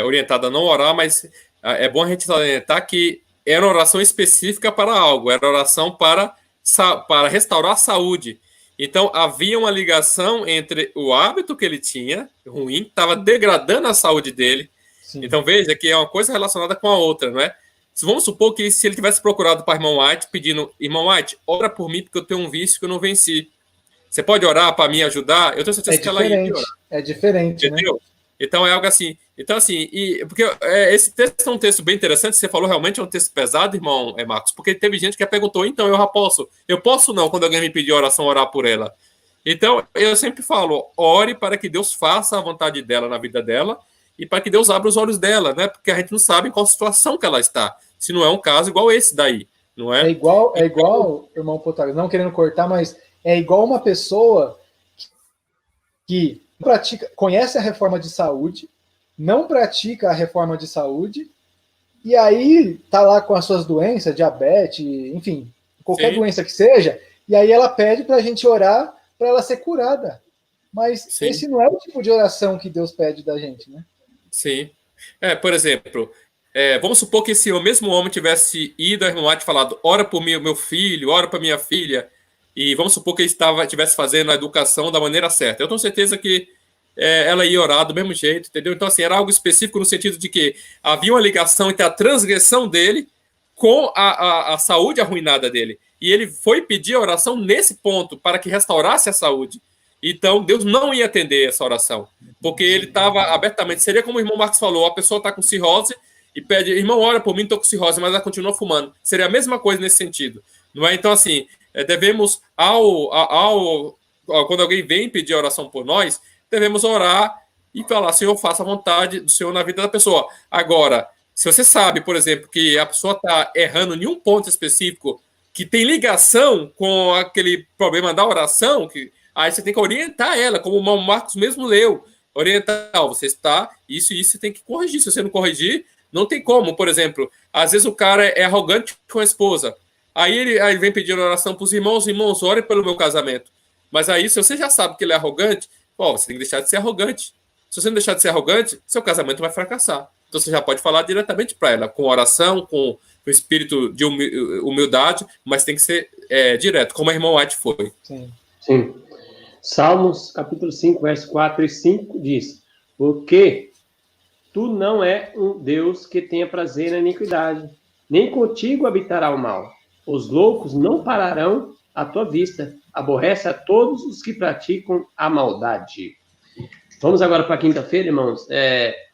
orientada a não orar, mas é bom a gente orientar que era oração específica para algo, era oração para restaurar a saúde. Então, havia uma ligação entre o hábito que ele tinha, ruim, que estava degradando a saúde dele. Sim. Então, veja que é uma coisa relacionada com a outra, não é? Vamos supor que se ele tivesse procurado para irmão White, pedindo, irmão White, ora por mim, porque eu tenho um vício que eu não venci. Você pode orar para me ajudar? Eu tenho certeza que ela ia orar. É diferente, entendeu? Né? Então é algo assim. Então, assim, porque esse texto é um texto bem interessante. Você falou realmente é um texto pesado, irmão Marcos, porque teve gente que perguntou, então eu já posso? Eu posso não, quando alguém me pedir oração, orar por ela. Então, eu sempre falo, ore para que Deus faça a vontade dela na vida dela e para que Deus abra os olhos dela, né? Porque a gente não sabe em qual situação que ela está. Se não é um caso igual esse daí, não é? É igual, irmão Protágoras, não querendo cortar, mas é igual uma pessoa que conhece a reforma de saúde, não pratica a reforma de saúde, e aí tá lá com as suas doenças, diabetes, enfim, qualquer doença que seja, e aí ela pede para a gente orar para ela ser curada. Mas esse não é o tipo de oração que Deus pede da gente, né? Sim. Por exemplo, vamos supor que se o mesmo homem tivesse ido a irmã White e falado, ora por mim, meu filho, ora para minha filha, e vamos supor que ele estivesse fazendo a educação da maneira certa. Eu tenho certeza que ela ia orar do mesmo jeito, entendeu? Então, assim, era algo específico no sentido de que havia uma ligação entre a transgressão dele com a saúde arruinada dele. E ele foi pedir a oração nesse ponto, para que restaurasse a saúde. Então, Deus não ia atender essa oração, porque ele estava abertamente. Seria como o irmão Marcos falou, a pessoa está com cirrose e pede, irmão, ora por mim, estou com cirrose, mas ela continua fumando. Seria a mesma coisa nesse sentido, não é? Então, assim, devemos, quando alguém vem pedir oração por nós, devemos orar e falar, Senhor, faça a vontade do Senhor na vida da pessoa. Agora, se você sabe, por exemplo, que a pessoa está errando em um ponto específico que tem ligação com aquele problema da oração, aí você tem que orientar ela, como o Marcos mesmo leu. Orientar, você está, isso e isso você tem que corrigir. Se você não corrigir, não tem como. Por exemplo, às vezes o cara é arrogante com a esposa. Aí ele vem pedindo oração para os irmãos, orem pelo meu casamento. Mas aí, se você já sabe que ele é arrogante, você tem que deixar de ser arrogante. Se você não deixar de ser arrogante, seu casamento vai fracassar. Então você já pode falar diretamente para ela, com oração, com espírito de humildade, mas tem que ser direto, como a irmã White foi. Sim. Salmos, capítulo 5, versos 4 e 5, diz, porque tu não é um Deus que tenha prazer na iniquidade, nem contigo habitará o mal. Os loucos não pararão à tua vista, aborrece a todos os que praticam a maldade. Vamos agora para a quinta-feira, irmãos,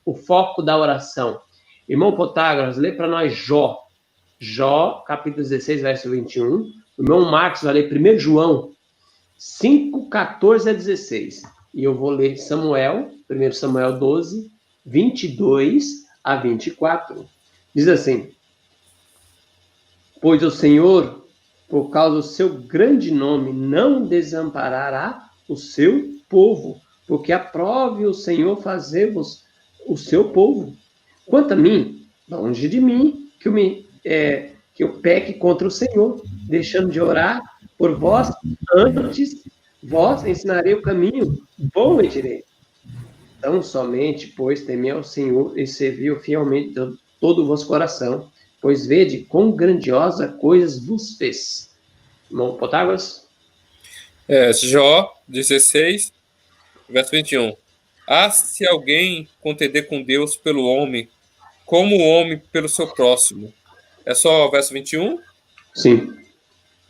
o foco da oração. Irmão Protágoras, lê para nós Jó, capítulo 16, verso 21. O irmão Marcos vai ler 1 João 5, 14 a 16. E eu vou ler 1 Samuel 12, 22 a 24. Diz assim, pois o Senhor, por causa do seu grande nome, não desamparará o seu povo, porque aprove o Senhor fazer-vos o seu povo. Quanto a mim, longe de mim, que eu peque contra o Senhor, deixando de orar por vós, antes vós ensinarei o caminho bom e direito. Tão somente, pois, temei ao Senhor e serviu fielmente de todo o vosso coração, pois vede quão grandiosa coisas vos fez. Irmão Protágoras? Jó 16, verso 21. Se alguém contender com Deus pelo homem, como o homem pelo seu próximo. É só o verso 21? Sim.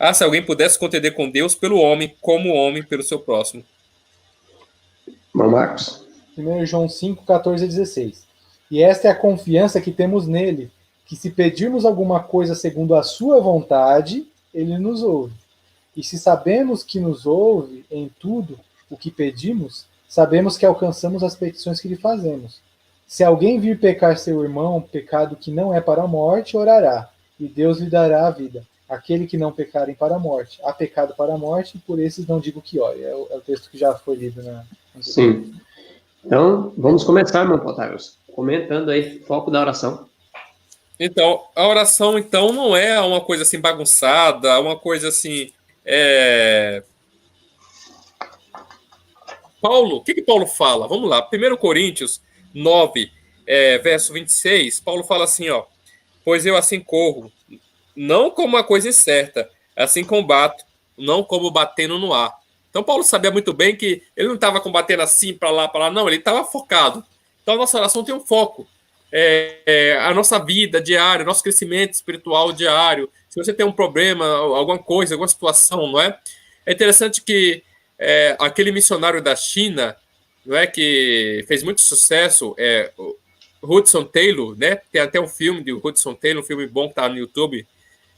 Ah, se alguém pudesse contender com Deus pelo homem, como o homem pelo seu próximo. Marcos. 1 João 5, 14 e 16. E esta é a confiança que temos nele, que se pedirmos alguma coisa segundo a sua vontade, ele nos ouve. E se sabemos que nos ouve em tudo o que pedimos, sabemos que alcançamos as petições que lhe fazemos. Se alguém vir pecar seu irmão, pecado que não é para a morte, orará, e Deus lhe dará a vida. Aquele que não pecarem para a morte, há pecado para a morte, e por esses não digo que ore. É o texto que já foi lido na... Sim. Então, vamos começar, irmão Potagos, comentando aí, foco da oração. Então, a oração, então, não é uma coisa assim bagunçada, uma coisa assim... Paulo, o que Paulo fala? Vamos lá, 1 Coríntios 9, verso 26, Paulo fala assim, ó, pois eu assim corro, não como uma coisa incerta, assim combato, não como batendo no ar. Então Paulo sabia muito bem que ele não estava combatendo assim para lá, não, ele estava focado. Então a nossa oração tem um foco. A nossa vida diária, nosso crescimento espiritual diário. Se você tem um problema, alguma coisa, alguma situação, não é? É interessante que aquele missionário da China, não é, que fez muito sucesso, o Hudson Taylor, né? Tem até um filme de Hudson Taylor, um filme bom que está no YouTube.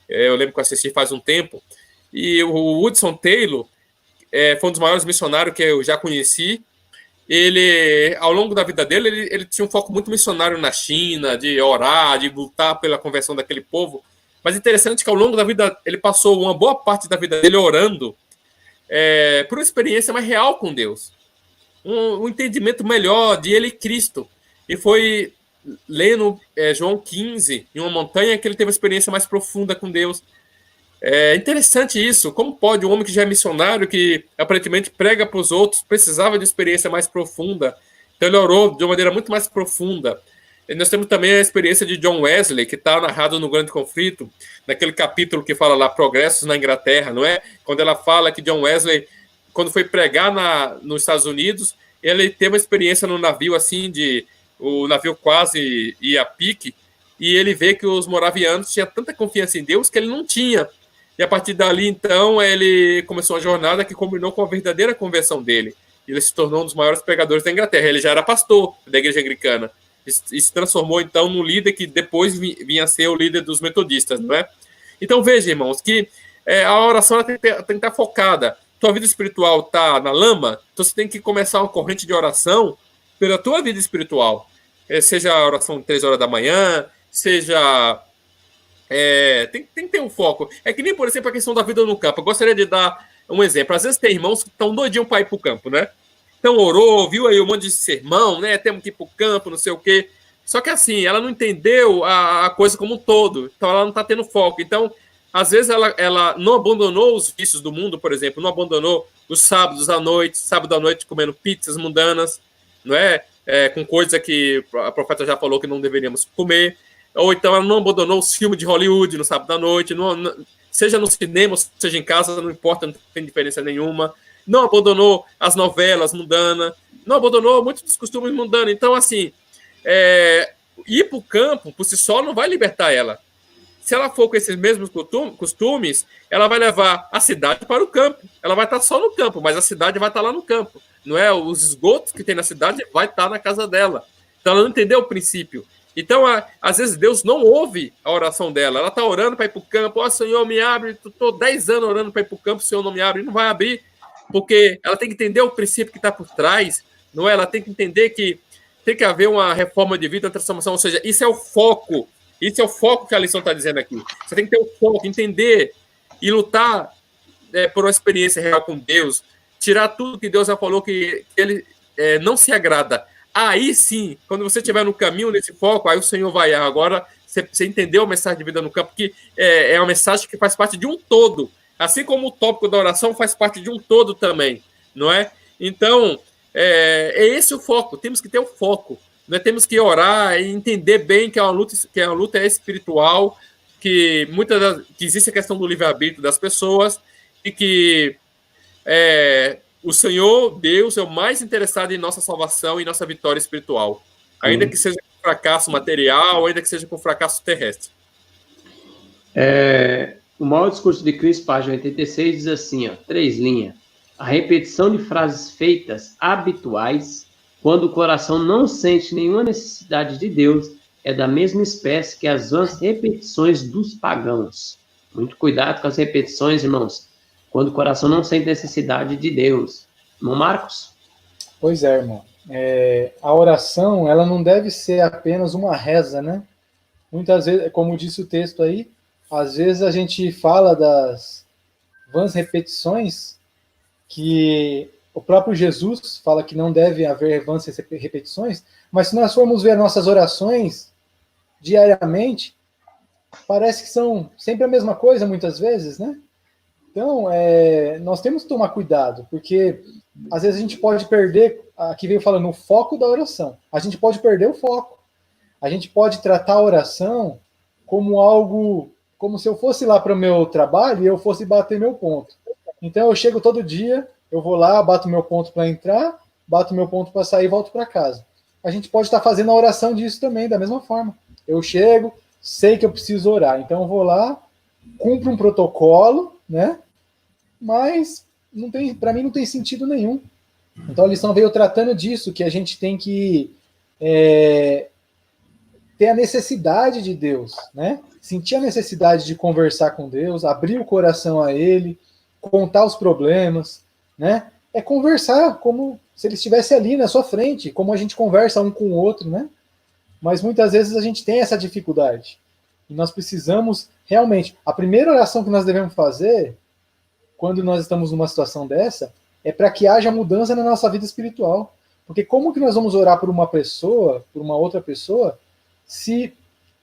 Eu lembro que eu assisti faz um tempo. E o Hudson Taylor foi um dos maiores missionários que eu já conheci. Ele, ao longo da vida dele, ele tinha um foco muito missionário na China, de orar, de lutar pela conversão daquele povo. Mas interessante que ao longo da vida, ele passou uma boa parte da vida dele orando por uma experiência mais real com Deus. Um entendimento melhor de ele e Cristo. E foi lendo João 15, em uma montanha, que ele teve uma experiência mais profunda com Deus. É interessante isso. Como pode um homem que já é missionário, que aparentemente prega para os outros, precisava de uma experiência mais profunda? Então ele orou de uma maneira muito mais profunda. E nós temos também a experiência de John Wesley, que está narrado no Grande Conflito, naquele capítulo que fala lá, Progressos na Inglaterra, não é? Quando ela fala que John Wesley, quando foi pregar nos Estados Unidos, ele teve uma experiência no navio, assim, o navio quase ia a pique, e ele vê que os moravianos tinham tanta confiança em Deus que ele não tinha. E a partir dali, então, ele começou uma jornada que combinou com a verdadeira conversão dele. Ele se tornou um dos maiores pregadores da Inglaterra. Ele já era pastor da igreja anglicana. E se transformou, então, no líder que depois vinha a ser o líder dos metodistas, não é? Então, veja, irmãos, que a oração tem que estar focada. Tua vida espiritual está na lama, então você tem que começar uma corrente de oração pela tua vida espiritual. Seja a oração de 3 horas da manhã, seja... tem que ter um foco. É que nem, por exemplo, a questão da vida no campo. Eu gostaria de dar um exemplo. Às vezes tem irmãos que estão doidinhos para ir para o campo, né? Então orou, viu aí um monte de sermão, né? Temos que ir para o campo, não sei o quê. Só que assim, ela não entendeu a coisa como um todo. Então ela não está tendo foco. Então, às vezes ela não abandonou os vícios do mundo, por exemplo. Não abandonou os sábados à noite, sábado à noite comendo pizzas mundanas, não é? Com coisa que a profeta já falou que não deveríamos comer. Ou então ela não abandonou os filmes de Hollywood no sábado à noite, seja no cinema, seja em casa, não importa, não tem diferença nenhuma. Não abandonou as novelas mundanas, não abandonou muitos dos costumes mundanos. Então, assim, ir para o campo, por si só, não vai libertar ela. Se ela for com esses mesmos costumes, ela vai levar a cidade para o campo. Ela vai estar só no campo, mas a cidade vai estar lá no campo. Não é? Os esgotos que tem na cidade vai estar na casa dela. Então, ela não entendeu o princípio. Então, às vezes, Deus não ouve a oração dela. Ela está orando para ir para o campo. Ó, Senhor, me abre. Estou 10 anos orando para ir para o campo, o Senhor não me abre. Não vai abrir, porque ela tem que entender o princípio que está por trás. Não é? Ela tem que entender que tem que haver uma reforma de vida, uma transformação. Ou seja, isso é o foco. Isso é o foco que a lição está dizendo aqui. Você tem que ter o foco, entender e lutar por uma experiência real com Deus. Tirar tudo que Deus já falou que ele não se agrada. Aí sim, quando você estiver no caminho nesse foco, aí o Senhor vai. Agora você entendeu a mensagem de vida no campo, que é uma mensagem que faz parte de um todo. Assim como o tópico da oração faz parte de um todo também, não é? Então, é esse o foco. Temos que ter o foco. Nós temos que orar e entender bem que a luta é espiritual, que que existe a questão do livre-arbítrio das pessoas e que o Senhor, Deus, é o mais interessado em nossa salvação e nossa vitória espiritual. Ainda que seja com fracasso material, ainda que seja com fracasso terrestre. O Maior Discurso de Cristo, página 86, diz assim, ó, 3 linhas. A repetição de frases feitas habituais, quando o coração não sente nenhuma necessidade de Deus, é da mesma espécie que as vãs repetições dos pagãos. Muito cuidado com as repetições, irmãos, quando o coração não sente necessidade de Deus. Irmão Marcos? Pois é, irmão. A oração, ela não deve ser apenas uma reza, né? Muitas vezes, como disse o texto aí, às vezes a gente fala das vãs repetições, que o próprio Jesus fala que não deve haver vãs repetições, mas se nós formos ver nossas orações diariamente, parece que são sempre a mesma coisa, muitas vezes, né? Então, nós temos que tomar cuidado, porque às vezes a gente pode perder, aqui veio falando, o foco da oração. A gente pode perder o foco. A gente pode tratar a oração como algo, como se eu fosse lá para o meu trabalho e eu fosse bater meu ponto. Então, eu chego todo dia, eu vou lá, bato meu ponto para entrar, bato meu ponto para sair e volto para casa. A gente pode estar fazendo a oração disso também, da mesma forma. Eu chego, sei que eu preciso orar, então eu vou lá, cumpro um protocolo, né? Mas para mim não tem sentido nenhum. Então a lição veio tratando disso, que a gente tem que ter a necessidade de Deus, né? Sentir a necessidade de conversar com Deus, abrir o coração a Ele, contar os problemas, né? É conversar como se Ele estivesse ali na sua frente, como a gente conversa um com o outro, né? Mas muitas vezes a gente tem essa dificuldade. E nós precisamos realmente... A primeira oração que nós devemos fazer, quando nós estamos numa situação dessa, é para que haja mudança na nossa vida espiritual. Porque como que nós vamos orar por uma pessoa, por uma outra pessoa, se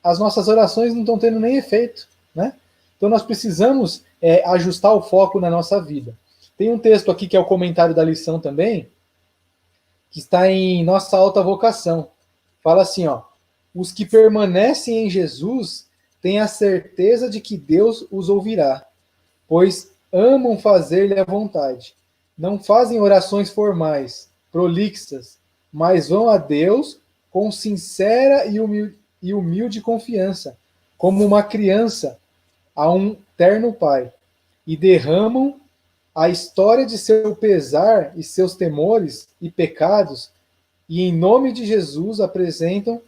as nossas orações não estão tendo nem efeito, né? Então nós precisamos ajustar o foco na nossa vida. Tem um texto aqui que é o comentário da lição também, que está em Nossa Alta Vocação. Fala assim, ó: os que permanecem em Jesus têm a certeza de que Deus os ouvirá, pois amam fazer-lhe a vontade. Não fazem orações formais, prolixas, mas vão a Deus com sincera e humilde confiança, como uma criança a um terno pai, e derramam a história de seu pesar e seus temores e pecados, e em nome de Jesus apresentam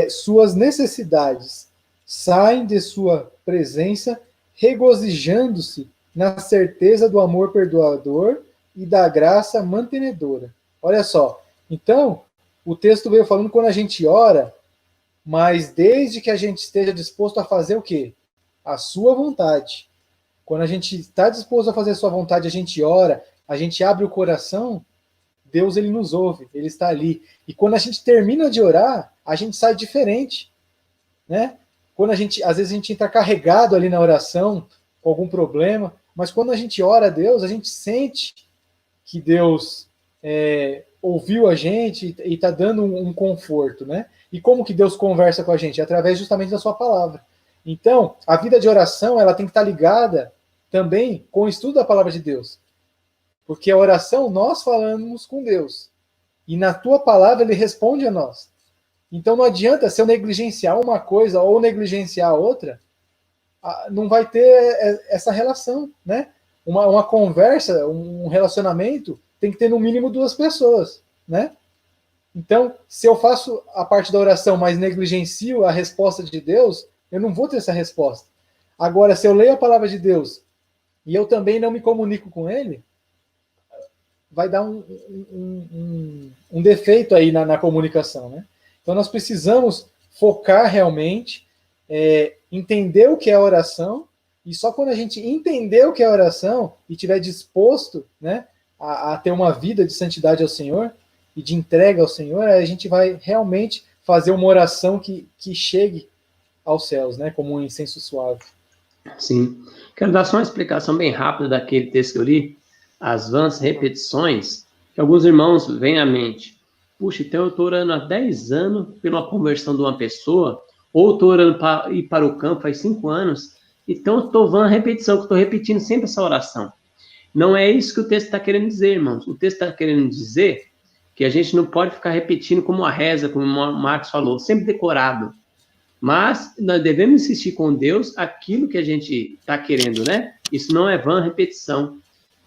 suas necessidades, saem de sua presença regozijando-se na certeza do amor perdoador e da graça mantenedora. Olha só, então, o texto veio falando quando a gente ora, mas desde que a gente esteja disposto a fazer o quê? A sua vontade. Quando a gente está disposto a fazer a sua vontade, a gente ora, a gente abre o coração, Deus ele nos ouve, ele está ali. E quando a gente termina de orar, a gente sai diferente, né? Quando às vezes a gente entra carregado ali na oração, com algum problema, mas quando a gente ora a Deus, a gente sente que Deus ouviu a gente e está dando um conforto, né? E como que Deus conversa com a gente? Através justamente da sua palavra. Então, a vida de oração, ela tem que estar ligada também com o estudo da palavra de Deus. Porque a oração, nós falamos com Deus. E na tua palavra, ele responde a nós. Então, não adianta se eu negligenciar uma coisa ou negligenciar a outra, não vai ter essa relação, né? Uma conversa, um relacionamento, tem que ter no mínimo 2 pessoas, né? Então, se eu faço a parte da oração, mas negligencio a resposta de Deus, eu não vou ter essa resposta. Agora, se eu leio a palavra de Deus e eu também não me comunico com Ele, vai dar um defeito aí na comunicação, né? Então, nós precisamos focar realmente, entender o que é oração, e só quando a gente entender o que é oração e estiver disposto, né, a ter uma vida de santidade ao Senhor e de entrega ao Senhor, a gente vai realmente fazer uma oração que chegue aos céus, né, como um incenso suave. Sim. Quero dar só uma explicação bem rápida daquele texto que eu li, as vãs repetições, que alguns irmãos vêm à mente. Puxa, então eu estou orando há 10 anos pela conversão de uma pessoa, ou estou orando para ir para o campo faz 5 anos, então eu estou vã a repetição, que estou repetindo sempre essa oração. Não é isso que o texto está querendo dizer, irmãos. O texto está querendo dizer que a gente não pode ficar repetindo como uma reza, como o Marcos falou, sempre decorado. Mas nós devemos insistir com Deus aquilo que a gente está querendo, né? Isso não é vã repetição.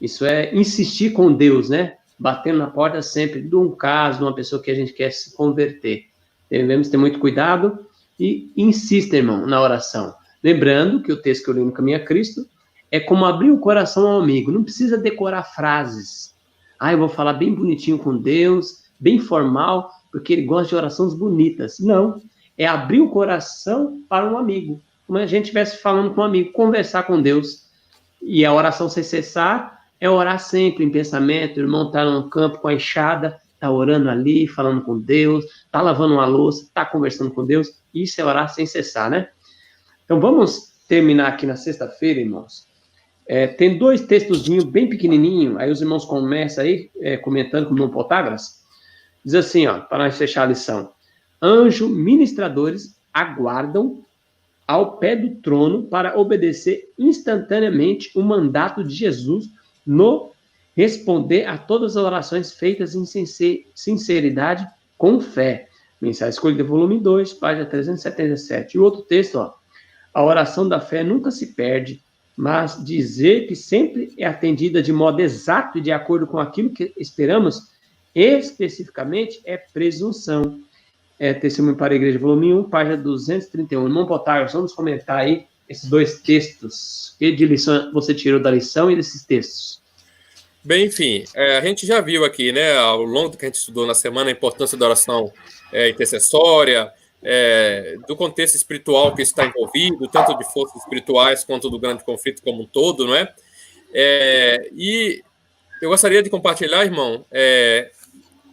Isso é insistir com Deus, né? Batendo na porta sempre de um caso, de uma pessoa que a gente quer se converter. Devemos ter muito cuidado e insista, irmão, na oração. Lembrando que o texto que eu li no Caminho a Cristo é como abrir o coração ao amigo. Não precisa decorar frases. Eu vou falar bem bonitinho com Deus, bem formal, porque ele gosta de orações bonitas. Não. É abrir o coração para um amigo. Como a gente estivesse falando com um amigo, conversar com Deus. E a oração sem cessar é orar sempre em pensamento. O irmão está no campo com a enxada, está orando ali, falando com Deus, está lavando uma louça, está conversando com Deus. Isso é orar sem cessar, né? Então vamos terminar aqui na sexta-feira, irmãos. Tem 2 textozinhos bem pequenininhos, aí os irmãos começam aí comentando com o irmão Protágoras. Diz assim, para nós fechar a lição. Anjos ministradores aguardam ao pé do trono para obedecer instantaneamente o mandato de Jesus no responder a todas as orações feitas em sinceridade com fé. Mensagem escolhida, volume 2, página 377. E o outro texto, a oração da fé nunca se perde, mas dizer que sempre é atendida de modo exato e de acordo com aquilo que esperamos, especificamente, é presunção. Testemunho para a Igreja, volume 1, página 231. Irmão Protágoras, vamos comentar aí esses 2 textos. Que de lição você tirou da lição e desses textos? Bem, enfim, a gente já viu aqui, né, ao longo do que a gente estudou na semana, a importância da oração intercessória, do contexto espiritual que está envolvido, tanto de forças espirituais quanto do grande conflito como um todo, não é? E eu gostaria de compartilhar, irmão,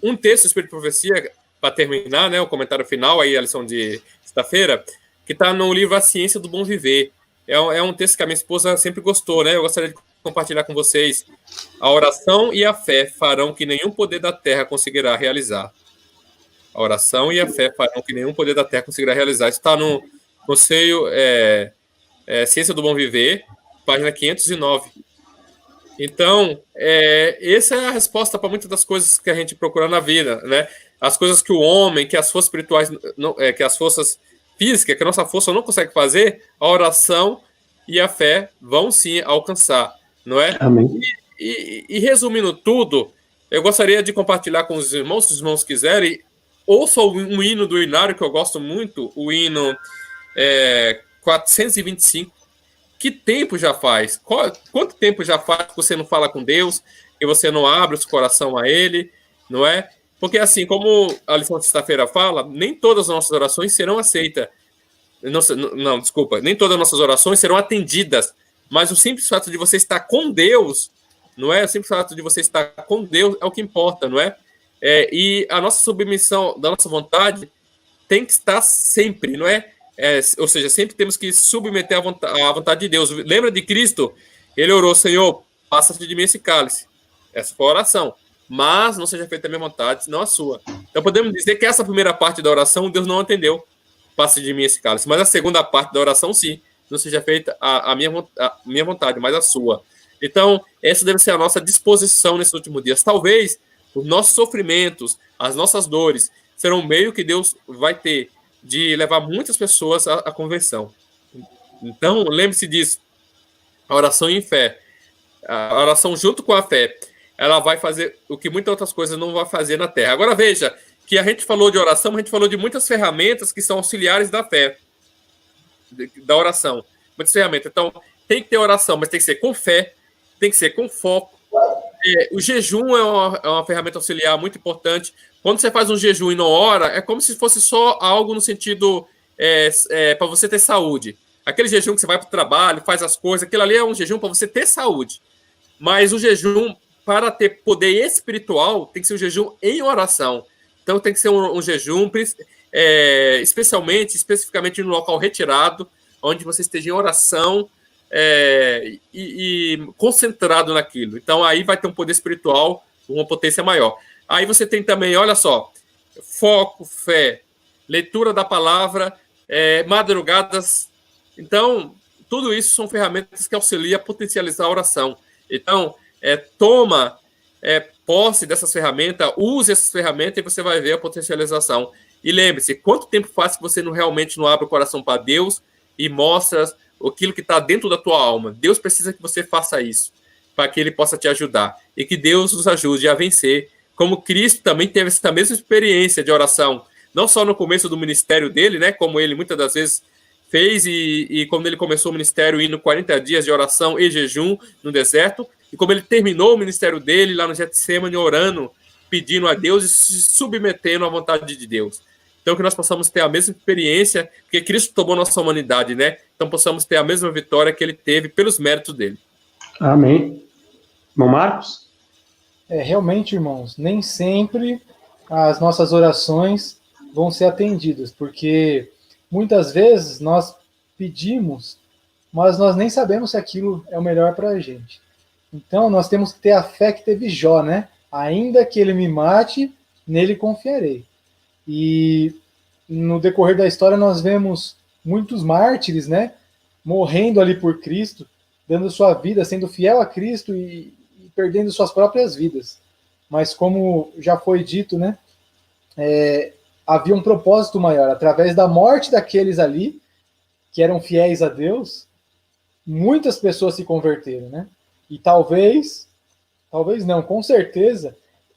um texto do Espírito de Profecia, para terminar, né, o comentário final, aí a lição de sexta-feira, que está no livro A Ciência do Bom Viver. É um texto que a minha esposa sempre gostou, né? Eu gostaria de compartilhar com vocês. A oração e a fé farão que nenhum poder da terra conseguirá realizar. A oração e a fé farão que nenhum poder da terra conseguirá realizar. Isso está no Conselho Ciência do Bom Viver, página 509. Então, essa é a resposta para muitas das coisas que a gente procura na vida, né? As coisas que o homem, que as forças espirituais, que as forças físicas, que a nossa força não consegue fazer, a oração e a fé vão sim alcançar, não é? Amém. E resumindo tudo, eu gostaria de compartilhar com os irmãos, se os irmãos quiserem, ouçam um hino do Inário que eu gosto muito, o hino 425. Que tempo já faz? Quanto tempo já faz que você não fala com Deus, que você não abre o seu coração a Ele, não é? Porque assim, como a lição de sexta-feira fala, nem todas as nossas orações serão aceitas. Não, desculpa. Nem todas as nossas orações serão atendidas. Mas o simples fato de você estar com Deus, não é? O simples fato de você estar com Deus é o que importa, não é? E a nossa submissão da nossa vontade tem que estar sempre, não é? Ou seja, sempre temos que submeter à vontade de Deus. Lembra de Cristo? Ele orou, Senhor, passa-te de mim esse cálice. Essa foi a oração. Mas não seja feita a minha vontade, senão a sua. Então podemos dizer que essa primeira parte da oração Deus não atendeu. Passe de mim esse cálice. Mas a segunda parte da oração, sim. Não seja feita a minha vontade, mas a sua. Então, essa deve ser a nossa disposição nesses últimos dias. Talvez os nossos sofrimentos, as nossas dores, serão um meio que Deus vai ter de levar muitas pessoas à conversão. Então, lembre-se disso. A oração em fé. A oração junto com a fé, ela vai fazer o que muitas outras coisas não vai fazer na Terra. Agora, veja que a gente falou de oração, a gente falou de muitas ferramentas que são auxiliares da fé, da oração. Muitas ferramentas. Então, tem que ter oração, mas tem que ser com fé, tem que ser com foco. O jejum é uma ferramenta auxiliar muito importante. Quando você faz um jejum e não ora, é como se fosse só algo no sentido para você ter saúde. Aquele jejum que você vai para o trabalho, faz as coisas, aquilo ali é um jejum para você ter saúde. Mas o jejum, para ter poder espiritual, tem que ser um jejum em oração. Então tem que ser um jejum, especificamente no local retirado, onde você esteja em oração e concentrado naquilo. Então aí vai ter um poder espiritual, uma potência maior. Aí você tem também, olha só, foco, fé, leitura da palavra, madrugadas. Então, tudo isso são ferramentas que auxiliam a potencializar a oração. Então, toma posse dessas ferramentas, use essas ferramentas e você vai ver a potencialização. E lembre-se, quanto tempo faz que você realmente não abre o coração para Deus e mostra aquilo que está dentro da tua alma? Deus precisa que você faça isso, para que Ele possa te ajudar. E que Deus nos ajude a vencer, como Cristo também teve essa mesma experiência de oração, não só no começo do ministério dele, né, como ele muitas das vezes fez, e quando ele começou o ministério indo 40 dias de oração e jejum no deserto, e como ele terminou o ministério dele lá no Getsemane orando, pedindo a Deus e se submetendo à vontade de Deus. Então que nós possamos ter a mesma experiência, porque Cristo tomou nossa humanidade, né? Então possamos ter a mesma vitória que ele teve pelos méritos dele. Amém. Irmão Marcos? Realmente, irmãos, nem sempre as nossas orações vão ser atendidas, porque muitas vezes nós pedimos, mas nós nem sabemos se aquilo é o melhor para a gente. Então nós temos que ter a fé que teve Jó, né? Ainda que ele me mate, nele confiarei. E no decorrer da história nós vemos muitos mártires, né? Morrendo ali por Cristo, dando sua vida, sendo fiel a Cristo e perdendo suas próprias vidas. Mas como já foi dito, né? Havia um propósito maior. Através da morte daqueles ali, que eram fiéis a Deus, muitas pessoas se converteram, né? E talvez não, com certeza,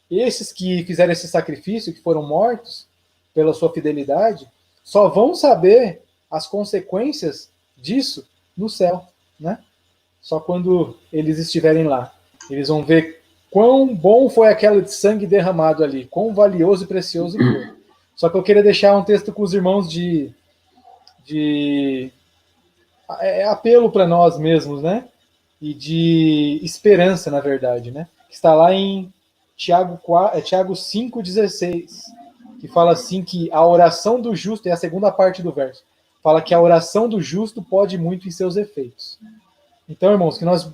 esses que fizeram esse sacrifício, que foram mortos pela sua fidelidade, só vão saber as consequências disso no céu, né? Só quando eles estiverem lá. Eles vão ver quão bom foi aquele sangue derramado ali, quão valioso e precioso foi. Só que eu queria deixar um texto com os irmãos de apelo para nós mesmos, né? E de esperança, na verdade, né? Que está lá em Tiago 5,16, que fala assim que a oração do justo, é a segunda parte do verso, fala que a oração do justo pode muito em seus efeitos. Então, irmãos, que nós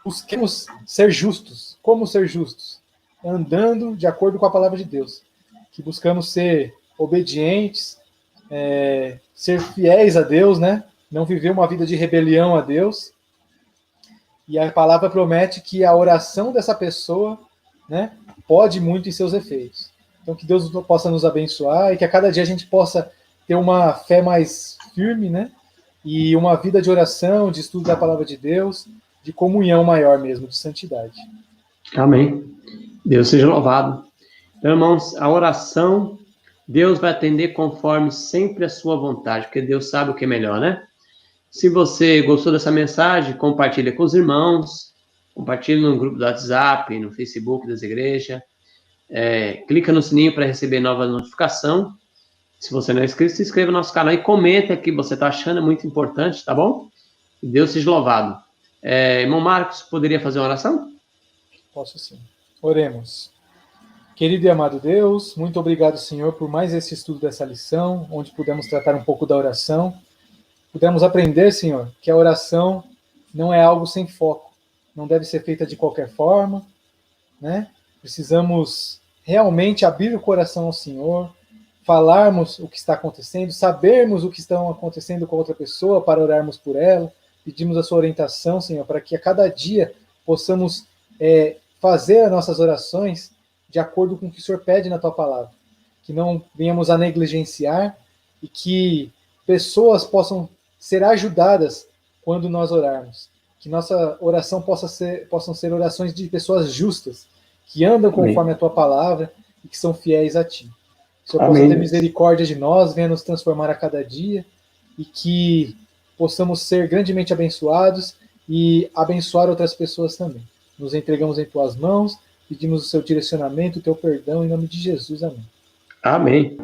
busquemos ser justos. Como ser justos? Andando de acordo com a palavra de Deus. Que buscamos ser obedientes, ser fiéis a Deus, né? Não viver uma vida de rebelião a Deus. E a palavra promete que a oração dessa pessoa, né, pode muito em seus efeitos. Então que Deus possa nos abençoar e que a cada dia a gente possa ter uma fé mais firme, né? E uma vida de oração, de estudo da palavra de Deus, de comunhão maior mesmo, de santidade. Amém. Deus seja louvado. Então, irmãos, a oração, Deus vai atender conforme sempre a sua vontade, porque Deus sabe o que é melhor, né? Se você gostou dessa mensagem, compartilha com os irmãos, compartilha no grupo do WhatsApp, no Facebook das igrejas, clica no sininho para receber nova notificação. Se você não é inscrito, se inscreva no nosso canal e comenta o que você está achando, é muito importante, tá bom? E Deus seja louvado. Irmão Marcos, poderia fazer uma oração? Posso sim. Oremos. Querido e amado Deus, muito obrigado, Senhor, por mais esse estudo dessa lição, onde pudemos tratar um pouco da oração. Pudemos aprender, Senhor, que a oração não é algo sem foco, não deve ser feita de qualquer forma, né? Precisamos realmente abrir o coração ao Senhor, falarmos o que está acontecendo, sabermos o que está acontecendo com a outra pessoa para orarmos por ela, pedimos a sua orientação, Senhor, para que a cada dia possamos fazer as nossas orações de acordo com o que o Senhor pede na tua palavra, que não venhamos a negligenciar e que pessoas possam ser ajudadas quando nós orarmos. Que nossa oração possam ser orações de pessoas justas, que andam conforme a tua palavra e que são fiéis a ti. Que o Senhor possa ter misericórdia de nós, venha nos transformar a cada dia e que possamos ser grandemente abençoados e abençoar outras pessoas também. Nos entregamos em tuas mãos, pedimos o seu direcionamento, o teu perdão, em nome de Jesus. Amém. Amém.